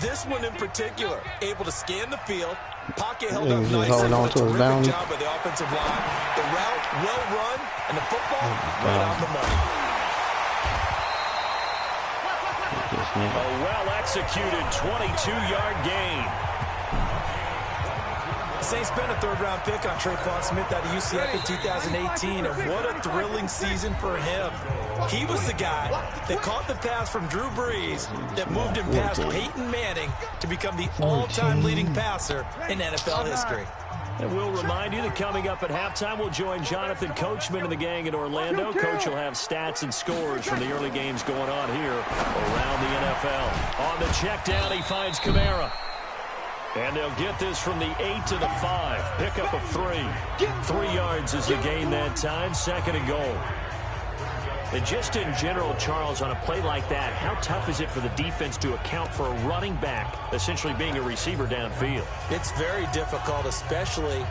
This one in particular, able to scan the field, pocket held up nicely, terrific job by the offensive line. The route well run, and the football right on the money. A well-executed 22-yard gain. Saints spent a third-round pick on Tre'Quan Smith out of UCF in 2018, and what a thrilling season for him. He was the guy that caught the pass from Drew Brees that moved him past Peyton Manning to become the all-time leading passer in NFL history. And we'll remind you that coming up at halftime, we'll join Jonathan Coachman and the gang in Orlando. Coach will have stats and scores from the early games going on here around the NFL. On the check down, he finds Kamara. And they'll get this from the 8 to the 5. Pickup of 3. 3 yards is the gain that time. 2nd and goal. And just in general, Charles, on a play like that, how tough is it for the defense to account for a running back essentially being a receiver downfield? It's very difficult, especially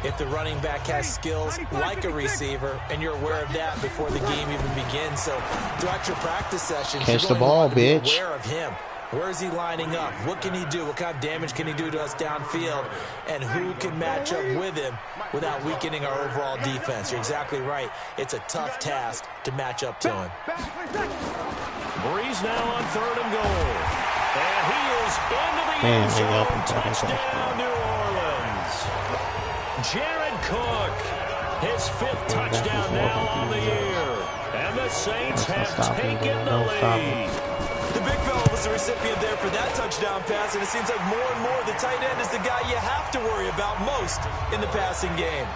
if the running back has skills like a receiver, and you're aware of that before the game even begins. So throughout your practice sessions, catch the ball, bitch. Be aware of him. Where is he lining up? What can he do? What kind of damage can he do to us downfield? And who can match up with him without weakening our overall defense? You're exactly right. It's a tough task to match up to him. Breeze now on 3rd and goal. And he is into the end zone. Touchdown, New Orleans. Jared Cook, his 5th touchdown now on the year. And the Saints have taken the lead. The big fella was the recipient there for that touchdown pass, and it seems like more and more the tight end is the guy you have to worry about most in the passing game.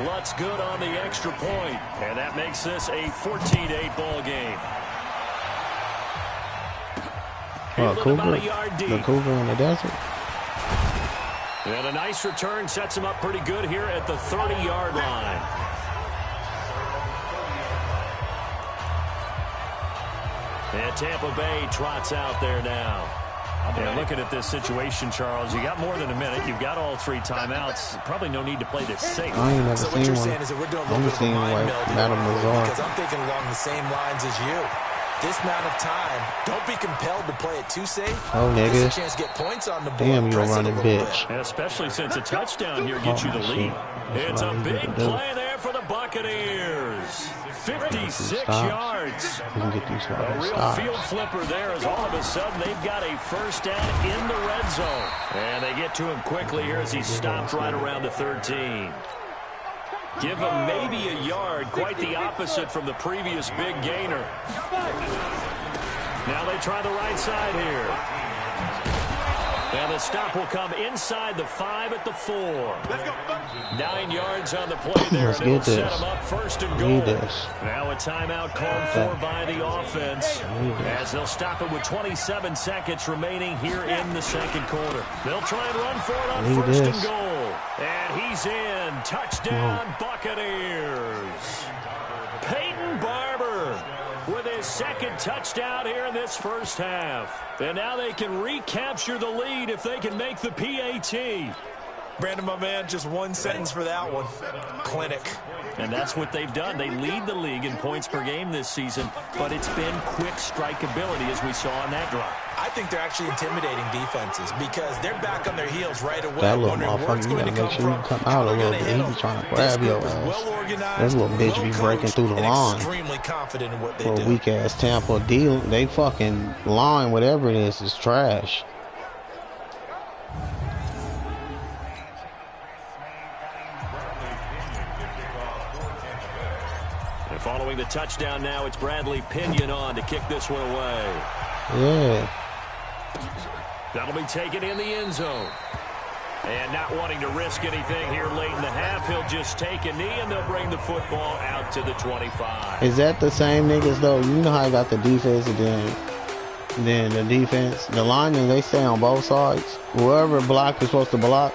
Lutz good on the extra point, and that makes this a 14-8 ball game. The Cougar in the desert. And a nice return sets him up pretty good here at the 30-yard line. And Tampa Bay trots out there now. And looking at this situation, Charles, you got more than a minute. You've got all 3 timeouts. Probably no need to play this safe. I ain't never so seen what you're one. saying is that we're doing a little bit of a mind meld because I'm thinking along the same lines as you. This amount of time, don't be compelled to play it too safe. Oh, nigga. There's a chance to get points on the board. Damn, you're a running bitch. And especially since a touchdown here gets you the lead. It's a big play there for the Buccaneers. 56 yards. A real field flipper there as all of a sudden they've got a first down in the red zone. And they get to him quickly here as he's stopped right around the 13. Give him maybe a yard, quite the opposite from the previous big gainer. Now they try the right side here. And the stop will come inside the 5 at the 4. 9 yards on the play there, and it'll set them up 1st and goal. Now a timeout called for by the offense as they'll stop it with 27 seconds remaining here in the 2nd quarter. They'll try and run for it on 1st and goal. And he's in. Touchdown, Buccaneers. Peyton Barber with his 2nd touchdown here in this first half. And now they can recapture the lead if they can make the PAT. Brandon, my man, just one sentence for that one. Clinic. And that's what they've done. They lead the league in points per game this season, but it's been quick strikeability as we saw on that drive. I think they're actually intimidating defenses because they're back on their heels right away. That little motherfucker, you gotta make sure you come out a little bit. He be trying to grab your ass. This little bitch be breaking through the line. Extremely confident in what they do. For weak ass Tampa deal, they fucking line, whatever it is trash. Following the touchdown now, it's Bradley Pinion on to kick this one away. Yeah. That'll be taken in the end zone. And not wanting to risk anything here late in the half, he'll just take a knee, and they'll bring the football out to the 25. Is that the same niggas, though? You know how I got the defense and then the defense. The linemen, they stay on both sides. Whoever block is supposed to block.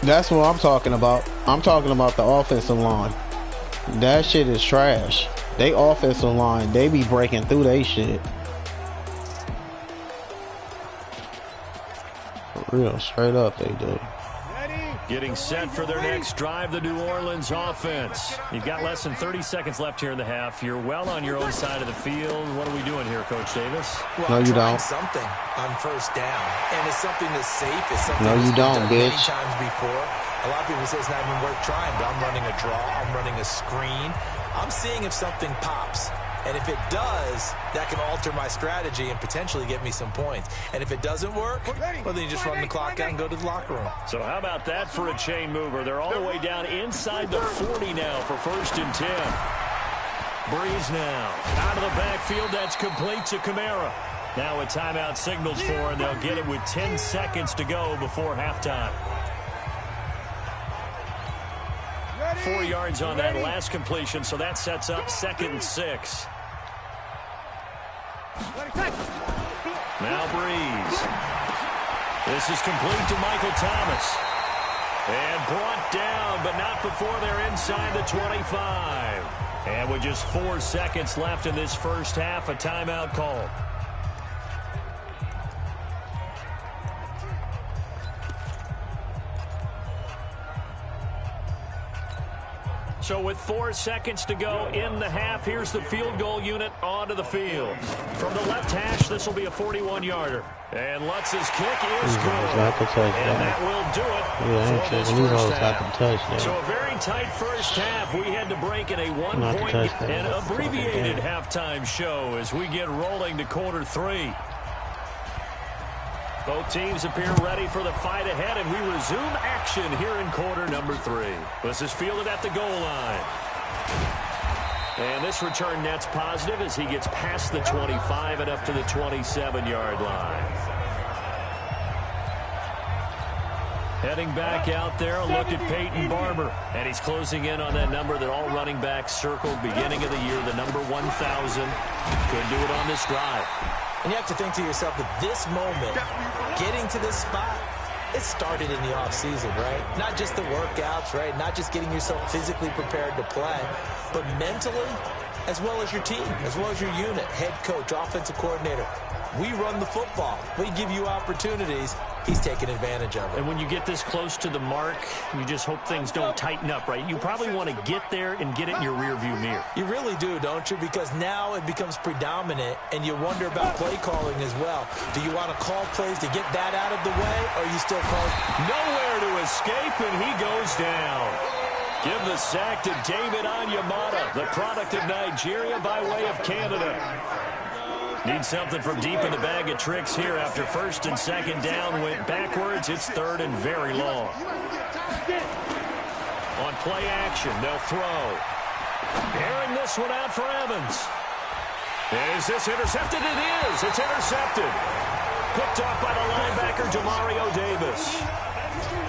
That's what I'm talking about. I'm talking about the offensive line. That shit is trash. They offensive line, they be breaking through they shit. For real, straight up they do. Getting set for their next drive, the New Orleans offense. You've got less than 30 seconds left here in the half. You're well on your own side of the field. What are we doing here, Coach Davis? Well, no, you don't. Something on first down, and it's something that's safe. It's something no, you don't, bitch. Many times before. A lot of people say it's not even worth trying, but I'm running a draw. I'm running a screen. I'm seeing if something pops. And if it does, that can alter my strategy and potentially get me some points. And if it doesn't work, well, then you just run the clock out and go to the locker room. So how about that for a chain mover? They're all the way down inside the 40 now for 1st and 10. Breeze now. Out of the backfield, that's complete to Kamara. Now a timeout signals for, and they'll get it with 10 seconds to go before halftime. 4 yards on that last completion, so that sets up 2nd and 6. Now Breeze. This is complete to Michael Thomas. And brought down, but not before they're inside the 25. And with just 4 seconds left in this first half, a timeout call. So with 4 seconds to go in the half, here's the field goal unit onto the field. From the left hash, this will be a 41-yarder. And Lutz's kick is good. And that will do it for this first half. So a very tight first half. We had to break in a 1-point and abbreviated halftime show as we get rolling to quarter 3. Both teams appear ready for the fight ahead, and we resume action here in quarter number 3. This is fielded at the goal line. And this return net's positive as he gets past the 25 and up to the 27-yard line. Heading back out there, a look at Peyton Barber. And he's closing in on that number that all running backs circled beginning of the year, the number 1,000. Could do it on this drive. And you have to think to yourself that this moment, getting to this spot, it started in the offseason, right? Not just the workouts, right? Not just getting yourself physically prepared to play, but mentally, as well as your team, as well as your unit, head coach, offensive coordinator. We run the football. We give you opportunities. He's taking advantage of it. And when you get this close to the mark, you just hope things don't tighten up, right? You probably want to get there and get it in your rearview mirror. You really do, don't you? Because now it becomes predominant, and you wonder about play calling as well. Do you want to call plays to get that out of the way, or are you still calling? Nowhere to escape, and he goes down. Give the sack to David Onyemata, the product of Nigeria by way of Canada. Need something from deep in the bag of tricks here after 1st and 2nd down. Went backwards. It's 3rd and very long. On play action, they'll throw. Airing this one out for Evans. Is this intercepted? It is. It's intercepted. Picked off by the linebacker, Demario Davis.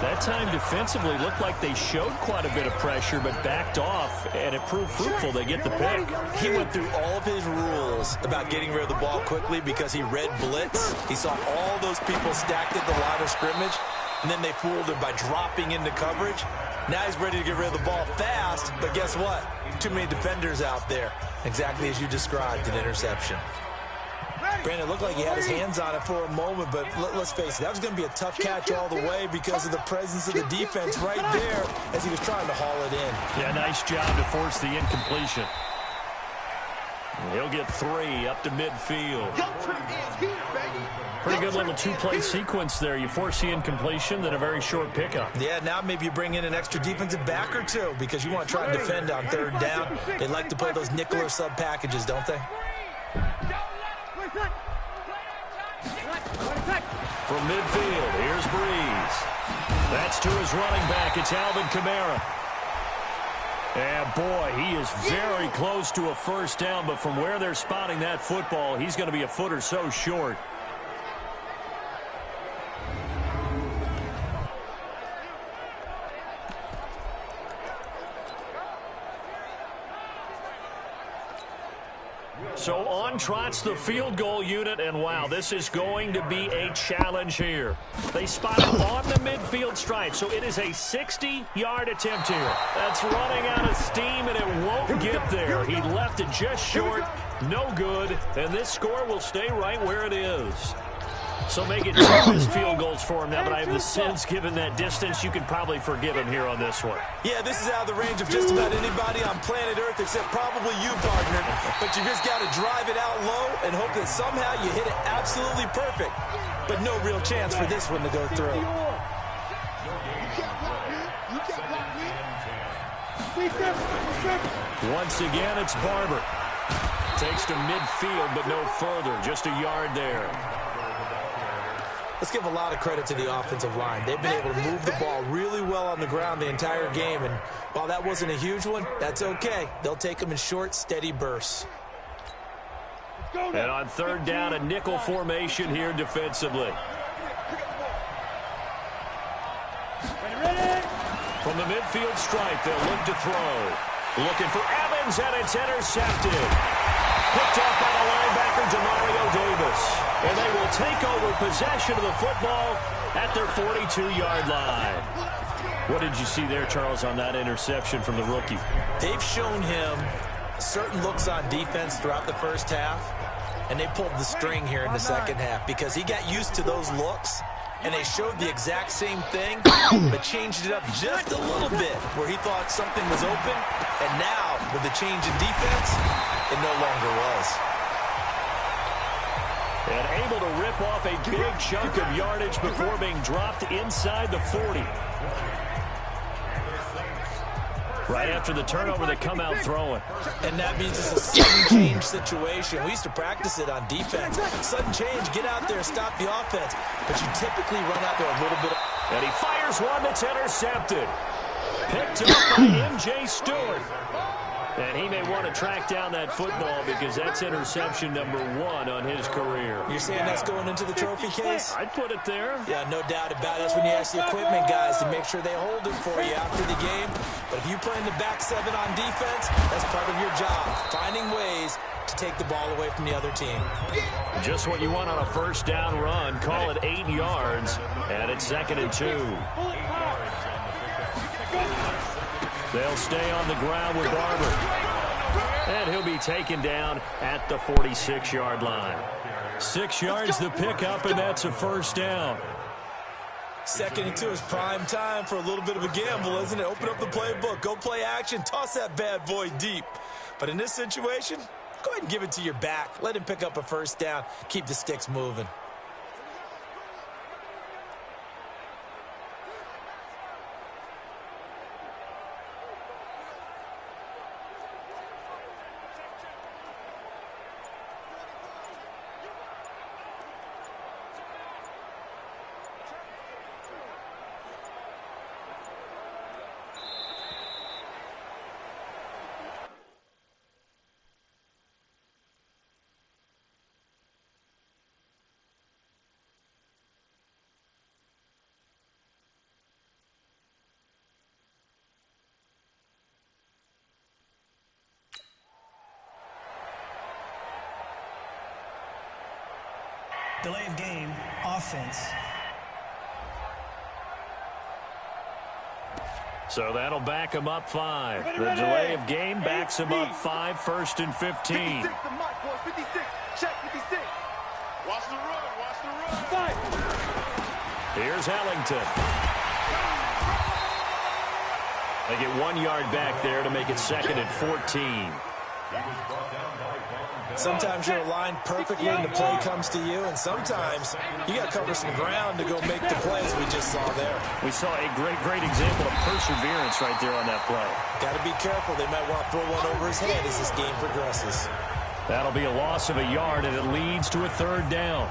That time defensively looked like they showed quite a bit of pressure but backed off, and it proved fruitful. They get the pick. He went through all of his rules about getting rid of the ball quickly because he read blitz. He saw all those people stacked at the line of scrimmage, and then they fooled him by dropping into coverage. Now he's ready to get rid of the ball fast, but guess what? Too many defenders out there. Exactly as you described, an interception. Brandon, it looked like he had his hands on it for a moment, but let's face it, that was going to be a tough catch all the way because of the presence of the defense right there as he was trying to haul it in. Yeah, nice job to force the incompletion. He'll get 3 up to midfield. Pretty good little 2-play sequence there. You force the incompletion, then a very short pickup. Yeah, now maybe you bring in an extra defensive back or two because you want to try and defend on 3rd down. They like to play those nickel or sub packages, don't they? From midfield, here's Breeze. That's to his running back. It's Alvin Kamara. And boy, he is very close to a first down, but from where they're spotting that football, he's going to be a foot or so short. So on trots the field goal unit, and wow, this is going to be a challenge here. They spot it on the midfield stripe, so it is a 60-yard attempt here. That's running out of steam, and it won't get there. He left it just short, no good, and this score will stay right where it is. So make it 2 missed field goals for him now, but I have the sense, given that distance, you can probably forgive him here on this one. Yeah, this is out of the range of just about anybody on planet Earth except probably you, partner. But you just got to drive it out low and hope that somehow you hit it absolutely perfect. But no real chance for this one to go through. Once again, it's Barber. Takes to midfield, but no further. Just a yard there. Let's give a lot of credit to the offensive line. They've been able to move the ball really well on the ground the entire game. And while that wasn't a huge one, that's okay. They'll take them in short, steady bursts. And on third down, a nickel formation here defensively. From the midfield stripe, they'll look to throw. Looking for Evans, and it's intercepted. Picked up by the linebacker, Demario Davis. And they will take over possession of the football at their 42-yard line. What did you see there, Charles, on that interception from the rookie? They've shown him certain looks on defense throughout the first half, and they pulled the string here in the second half because he got used to those looks, and they showed the exact same thing, but changed it up just a little bit where he thought something was open, and now, with the change in defense, it no longer was. And able to rip off a big chunk of yardage before being dropped inside the 40. Right after the turnover, they come out throwing. And that means it's a sudden change situation. We used to practice it on defense. Sudden change, get out there, stop the offense. But you typically run out there a little bit. And he fires one that's intercepted. Picked up by M.J. Stewart. And he may want to track down that football because that's interception number 1 on his career. You're saying that's going into the trophy case? I'd put it there. Yeah, no doubt about it. That's when you ask the equipment guys to make sure they hold it for you after the game. But if you play in the back 7 on defense, that's part of your job, finding ways to take the ball away from the other team. Just what you want on a first down run. Call it 8 yards, and it's 2nd and 2. They'll stay on the ground with Barber. And he'll be taken down at the 46-yard line. 6 yards the pickup, and that's a first down. 2nd and 2 is prime time for a little bit of a gamble, isn't it? Open up the playbook, go play action, toss that bad boy deep. But in this situation, go ahead and give it to your back. Let him pick up a first down. Keep the sticks moving. Delay of game, offense. So that'll back him up 5. The delay of game backs him up 5, 1st and 15. 56, the mic, boys, 56. Check 56. Watch the run, watch the run. Fight. Here's Ellington. They get 1 yard back there to make it 2nd and 14. Sometimes you're aligned perfectly and the play comes to you, and sometimes you got to cover some ground to go make the plays we just saw there. We saw a great example of perseverance right there on that play. Got to be careful. They might want to throw one over his head as this game progresses. That'll be a loss of a yard, and it leads to a 3rd down.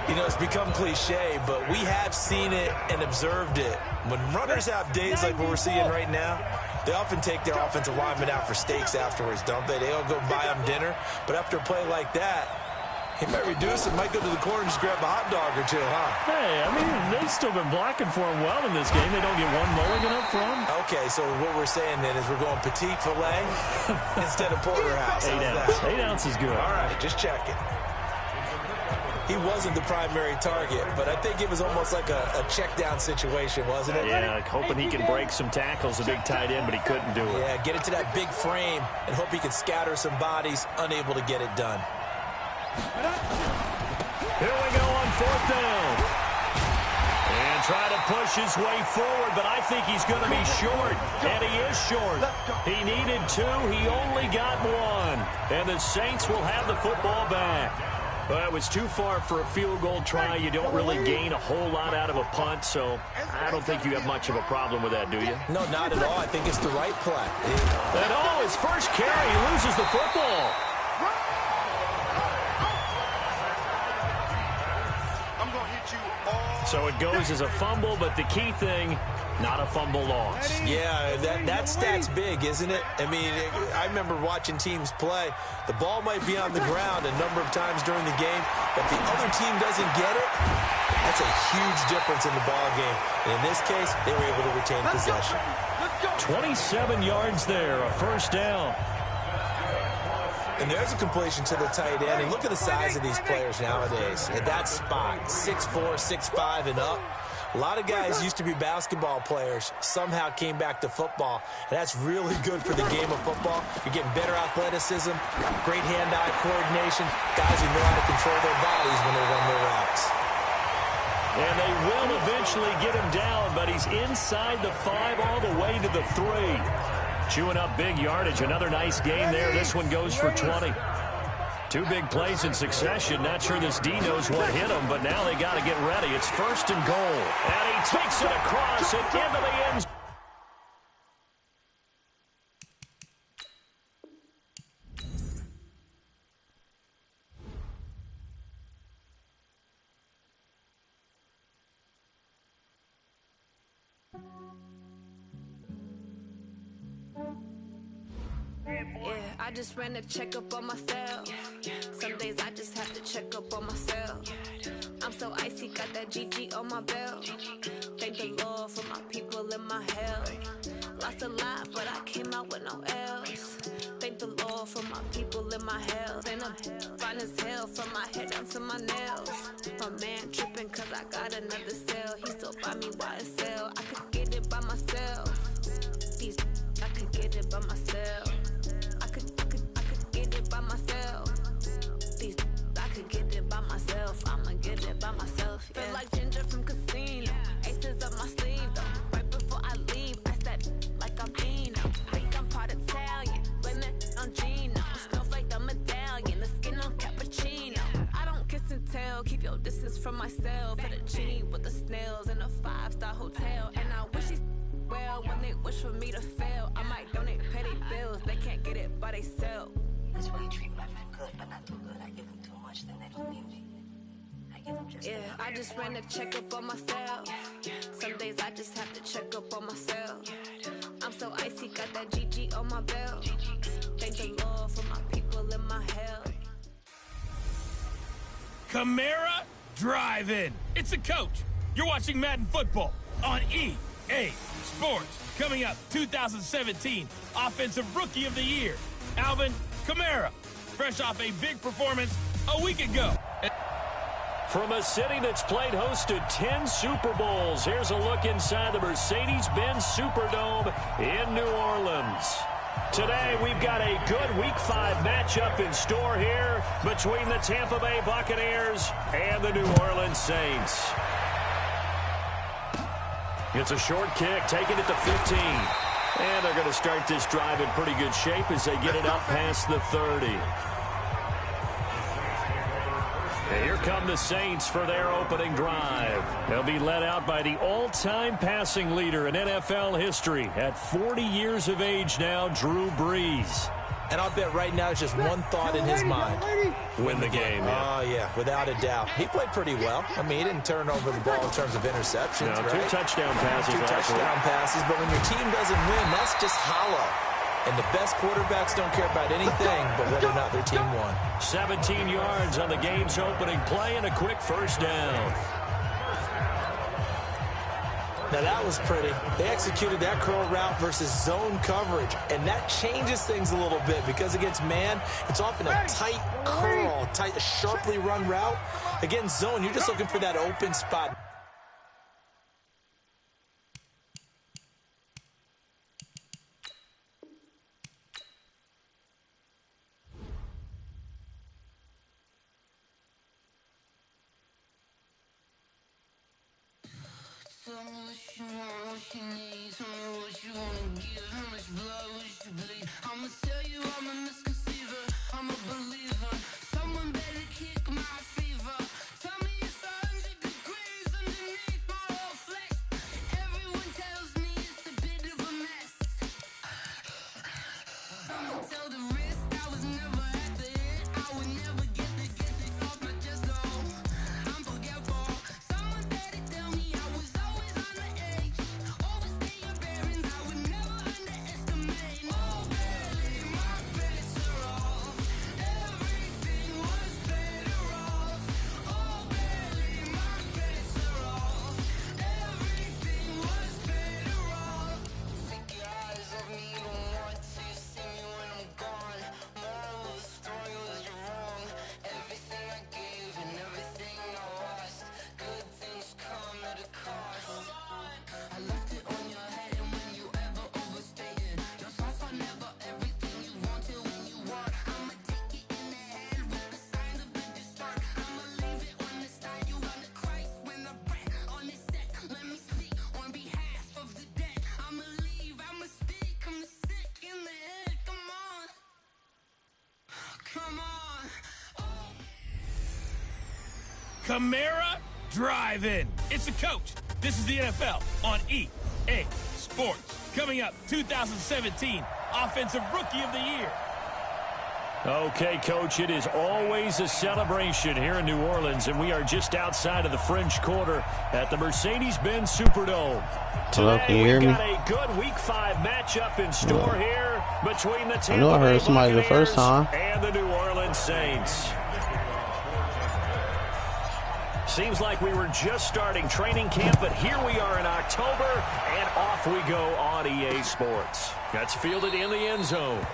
You know, it's become cliche, but we have seen it and observed it. When runners have days like what we're seeing right now, They often take their offensive linemen out for steaks afterwards, don't they? They all go buy them dinner. But after a play like that, he might reduce it, might go to the corner and just grab a hot dog or two, huh? Hey, I mean, they've still been blocking for him well in this game. They don't get one mulligan up front. Okay, so what we're saying then is we're going petite filet instead of porterhouse. 8 ounce. 8 ounce is good. All right, just checking. He wasn't the primary target, but I think it was almost like a check down situation, wasn't it? Yeah, like hoping he can break some tackles, a big tight end, but he couldn't do it. Yeah, get it to that big frame and hope he can scatter some bodies, unable to get it done. Here we go on 4th down. And try to push his way forward, but I think he's going to be short. And he is short. He needed 2. He only got 1. And the Saints will have the football back. Well, it was too far for a field goal try. You don't really gain a whole lot out of a punt, so I don't think you have much of a problem with that, do you? No, not at all. I think it's the right play. And his first carry, he loses the football. So it goes as a fumble, but the key thing, not a fumble loss. Yeah, that stat's big, isn't it? I mean, I remember watching teams play. The ball might be on the ground a number of times during the game, but the other team doesn't get it. That's a huge difference in the ball game. And in this case, they were able to retain possession. 27 yards there, a first down. And there's a completion to the tight end. And look at the size of these players nowadays. At that spot, 6'4", 6'5", and up. A lot of guys used to be basketball players, somehow came back to football. And that's really good for the game of football. You're getting better athleticism, great hand-eye coordination, guys who know how to control their bodies when they run their routes. And they will eventually get him down, but he's inside the 5 all the way to the 3. Chewing up big yardage. Another nice gain there. This one goes for 20. 2 big plays in succession. Not sure this D knows what hit him, but now they got to get ready. It's 1st and goal. And he takes it across and into the end zone. I just ran a checkup on myself. Some days I just have to check up on myself. I'm so icy, got that GG on my belt. Thank the Lord for my people in my health. Lost a lot, but I came out with no else. Thank the Lord for my people in my health. And I'm fine as hell from my head down to my nails. My man tripping cause I got another cell. He still buy me YSL. I could get it by myself. These I could get it by myself. I could get it by myself. These I could get it by myself. I'ma get it by myself. Yeah. Feel like Ginger from Casino. Aces up my sleeve though. Right before I leave, I said like I'm Eno. Think I'm part Italian. Blame it on Gino. Snowflake the medallion. The skin on cappuccino. I don't kiss and tell. Keep your distance from myself. For the genie with the snails in a 5-star hotel. And I wish he's well when they wish for me to fail. I might donate petty bills. They can't get it by they sell. That's why you treat my men good, but not too good. I give them too much, then they don't need me. I give them just enough. I just ran a checkup on myself. Some days I just have to check up on myself. I'm so icy, got that GG on my belt. Thank the Lord for my people in my health. Camara Drive-In. It's the coach. You're watching Madden Football on EA Sports. Coming up, 2017 Offensive Rookie of the Year, Alvin Kamara, fresh off a big performance a week ago. From a city that's played host to 10 Super Bowls, here's a look inside the Mercedes-Benz Superdome in New Orleans. Today, we've got a good Week 5 matchup in store here between the Tampa Bay Buccaneers and the New Orleans Saints. It's a short kick, taking it to 15. And they're going to start this drive in pretty good shape as they get it up past the 30. And here come the Saints for their opening drive. They'll be led out by the all-time passing leader in NFL history at 40 years of age now, Drew Brees. And I'll bet right now it's just one thought in his mind. Win the game. Oh, yeah, without a doubt. He played pretty well. I mean, he didn't turn over the ball in terms of interceptions, no, right? 2 touchdown passes. 2 touchdown passes, but when your team doesn't win, that's just hollow. And the best quarterbacks don't care about anything but whether or not their team won. 17 yards on the game's opening play and a quick first down. Now, that was pretty. They executed that curl route versus zone coverage, and that changes things a little bit because against man, it's often a tight curl, tight, sharply run route. Against zone, you're just looking for that open spot. Tell me what you want, what you need. Tell me what you wanna give. How much blood would you bleed? I'ma tell you I'm a misconceiver. I'm a believer. Someone better kick my fever. Tell me it's 100 degrees underneath my whole flesh. Everyone tells me it's a bit of a mess. I'ma tell the risk I was never at the end. I would never get the gift it off my chest. Oh, I'm forgetful. Someone better tell me I was always on the edge. Overstay your bearings, I would never underestimate. Oh, barely, my bets are off. Everything was better off. Oh, barely, my bets are off. Everything was better off. Take your eyes off me, don't want to see me when I'm gone. Moral of the story was you're wrong. Everything I gave and everything I lost. Good things come at a cost. I left it on your head, and when you ever overstay it, your thoughts are never everything you wanted when you want. I'ma take it in the head with the signs of the distort. I'ma leave it on the side. You on the Christ when I breath on this set. Let me speak on behalf of the dead. I'ma leave, I'ma speak. I'm sick in the head. Come on, come on. Camara Drive-In. It's the coach. This is the NFL on EA Sports. Coming up, 2017 Offensive Rookie of the Year. Okay, Coach, it is always a celebration here in New Orleans, and we are just outside of the French Quarter at the Mercedes-Benz Superdome. Hello, can you hear me? We've got a good Week 5 matchup in store here between the I know I heard somebody the first time. and the New Orleans Saints. Seems like we were just starting training camp, but here we are in October, and off we go on EA Sports. That's fielded in the end zone.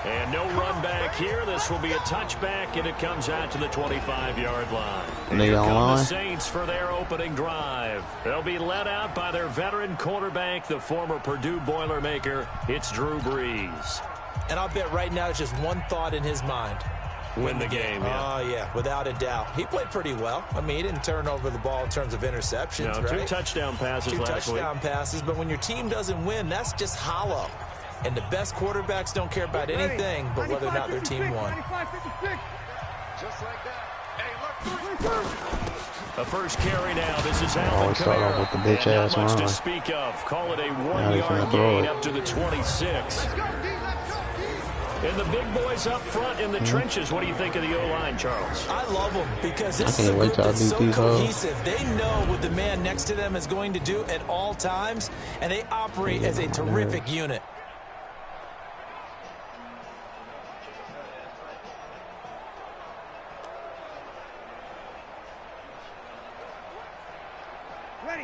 And no run back here. This will be a touchback, and it comes out to the 25-yard line. And they Here come the online? Saints for their opening drive. They'll be led out by their veteran quarterback, the former Purdue Boilermaker. It's Drew Brees. And I'll bet right now it's just one thought in his mind. Win the game, yeah. Oh, yeah, without a doubt. He played pretty well. I mean, he didn't turn over the ball in terms of interceptions, No, right? 2 touchdown passes last week. 2 touchdown passes, but when your team doesn't win, that's just hollow. And the best quarterbacks don't care about anything but whether or not their team won. Just like that. A first carry now. This is Alvin start off with the bitch and ass not much run. to speak of. Call it a Now he's 1-yard finna throw gain it. up to the 26. And the big boys up front in the trenches. What do you think of the O-line, Charles? I love them because this I is a can't wait group till I that's beat so these hoes. cohesive. They know what the man next to them is going to do at all times, and they operate as a terrific unit.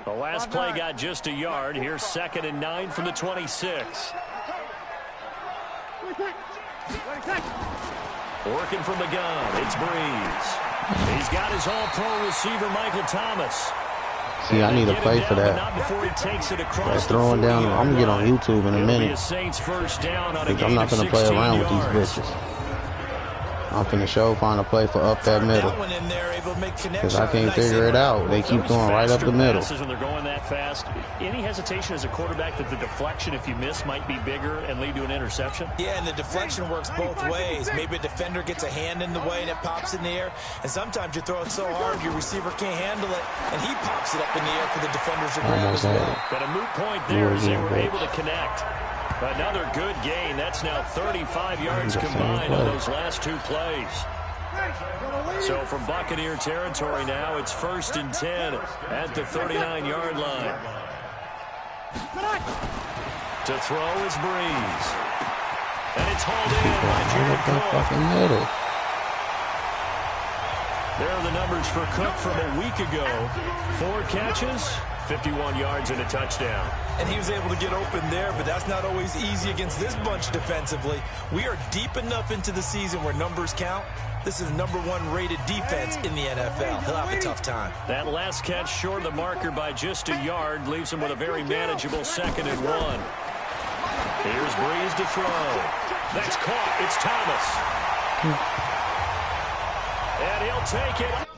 The last play got just a yard. Here's 2nd and 9 from the 26. Working from the gun, it's Brees. He's got his all-pro receiver, Michael Thomas. See, I need to play for that. Not before he takes it across Like throwing down, I'm gonna get on YouTube in a minute. Saints first down on a I'm not gonna play around with these bitches. I'm finna find a play for up that middle. Because I can't figure it out. They keep going right up the middle. When they're going that fast, any hesitation as a quarterback that the deflection, if you miss, might be bigger and lead to an interception? Yeah, and the deflection works both ways. Maybe a defender gets a hand in the way and it pops in the air. And sometimes you throw it so hard your receiver can't handle it, and he pops it up in the air for the defenders to grab as well. But a moot point there as they were able to connect. Another good gain. That's now 35 yards combined on those last 2 plays. So from Buccaneer territory now, it's 1st and 10 at the 39-yard line. To throw is Breeze. And it's hauled in by Jared Cook. There are the numbers for Cook from a week ago. 4 catches, 51 yards and a touchdown. And he was able to get open there, but that's not always easy against this bunch defensively. We are deep enough into the season where numbers count. This is #1 rated defense in the NFL. He'll have a tough time. That last catch short of the marker by just a yard leaves him with a very manageable 2nd and 1. Here's Breeze to throw. That's caught. It's Thomas. And he'll take it.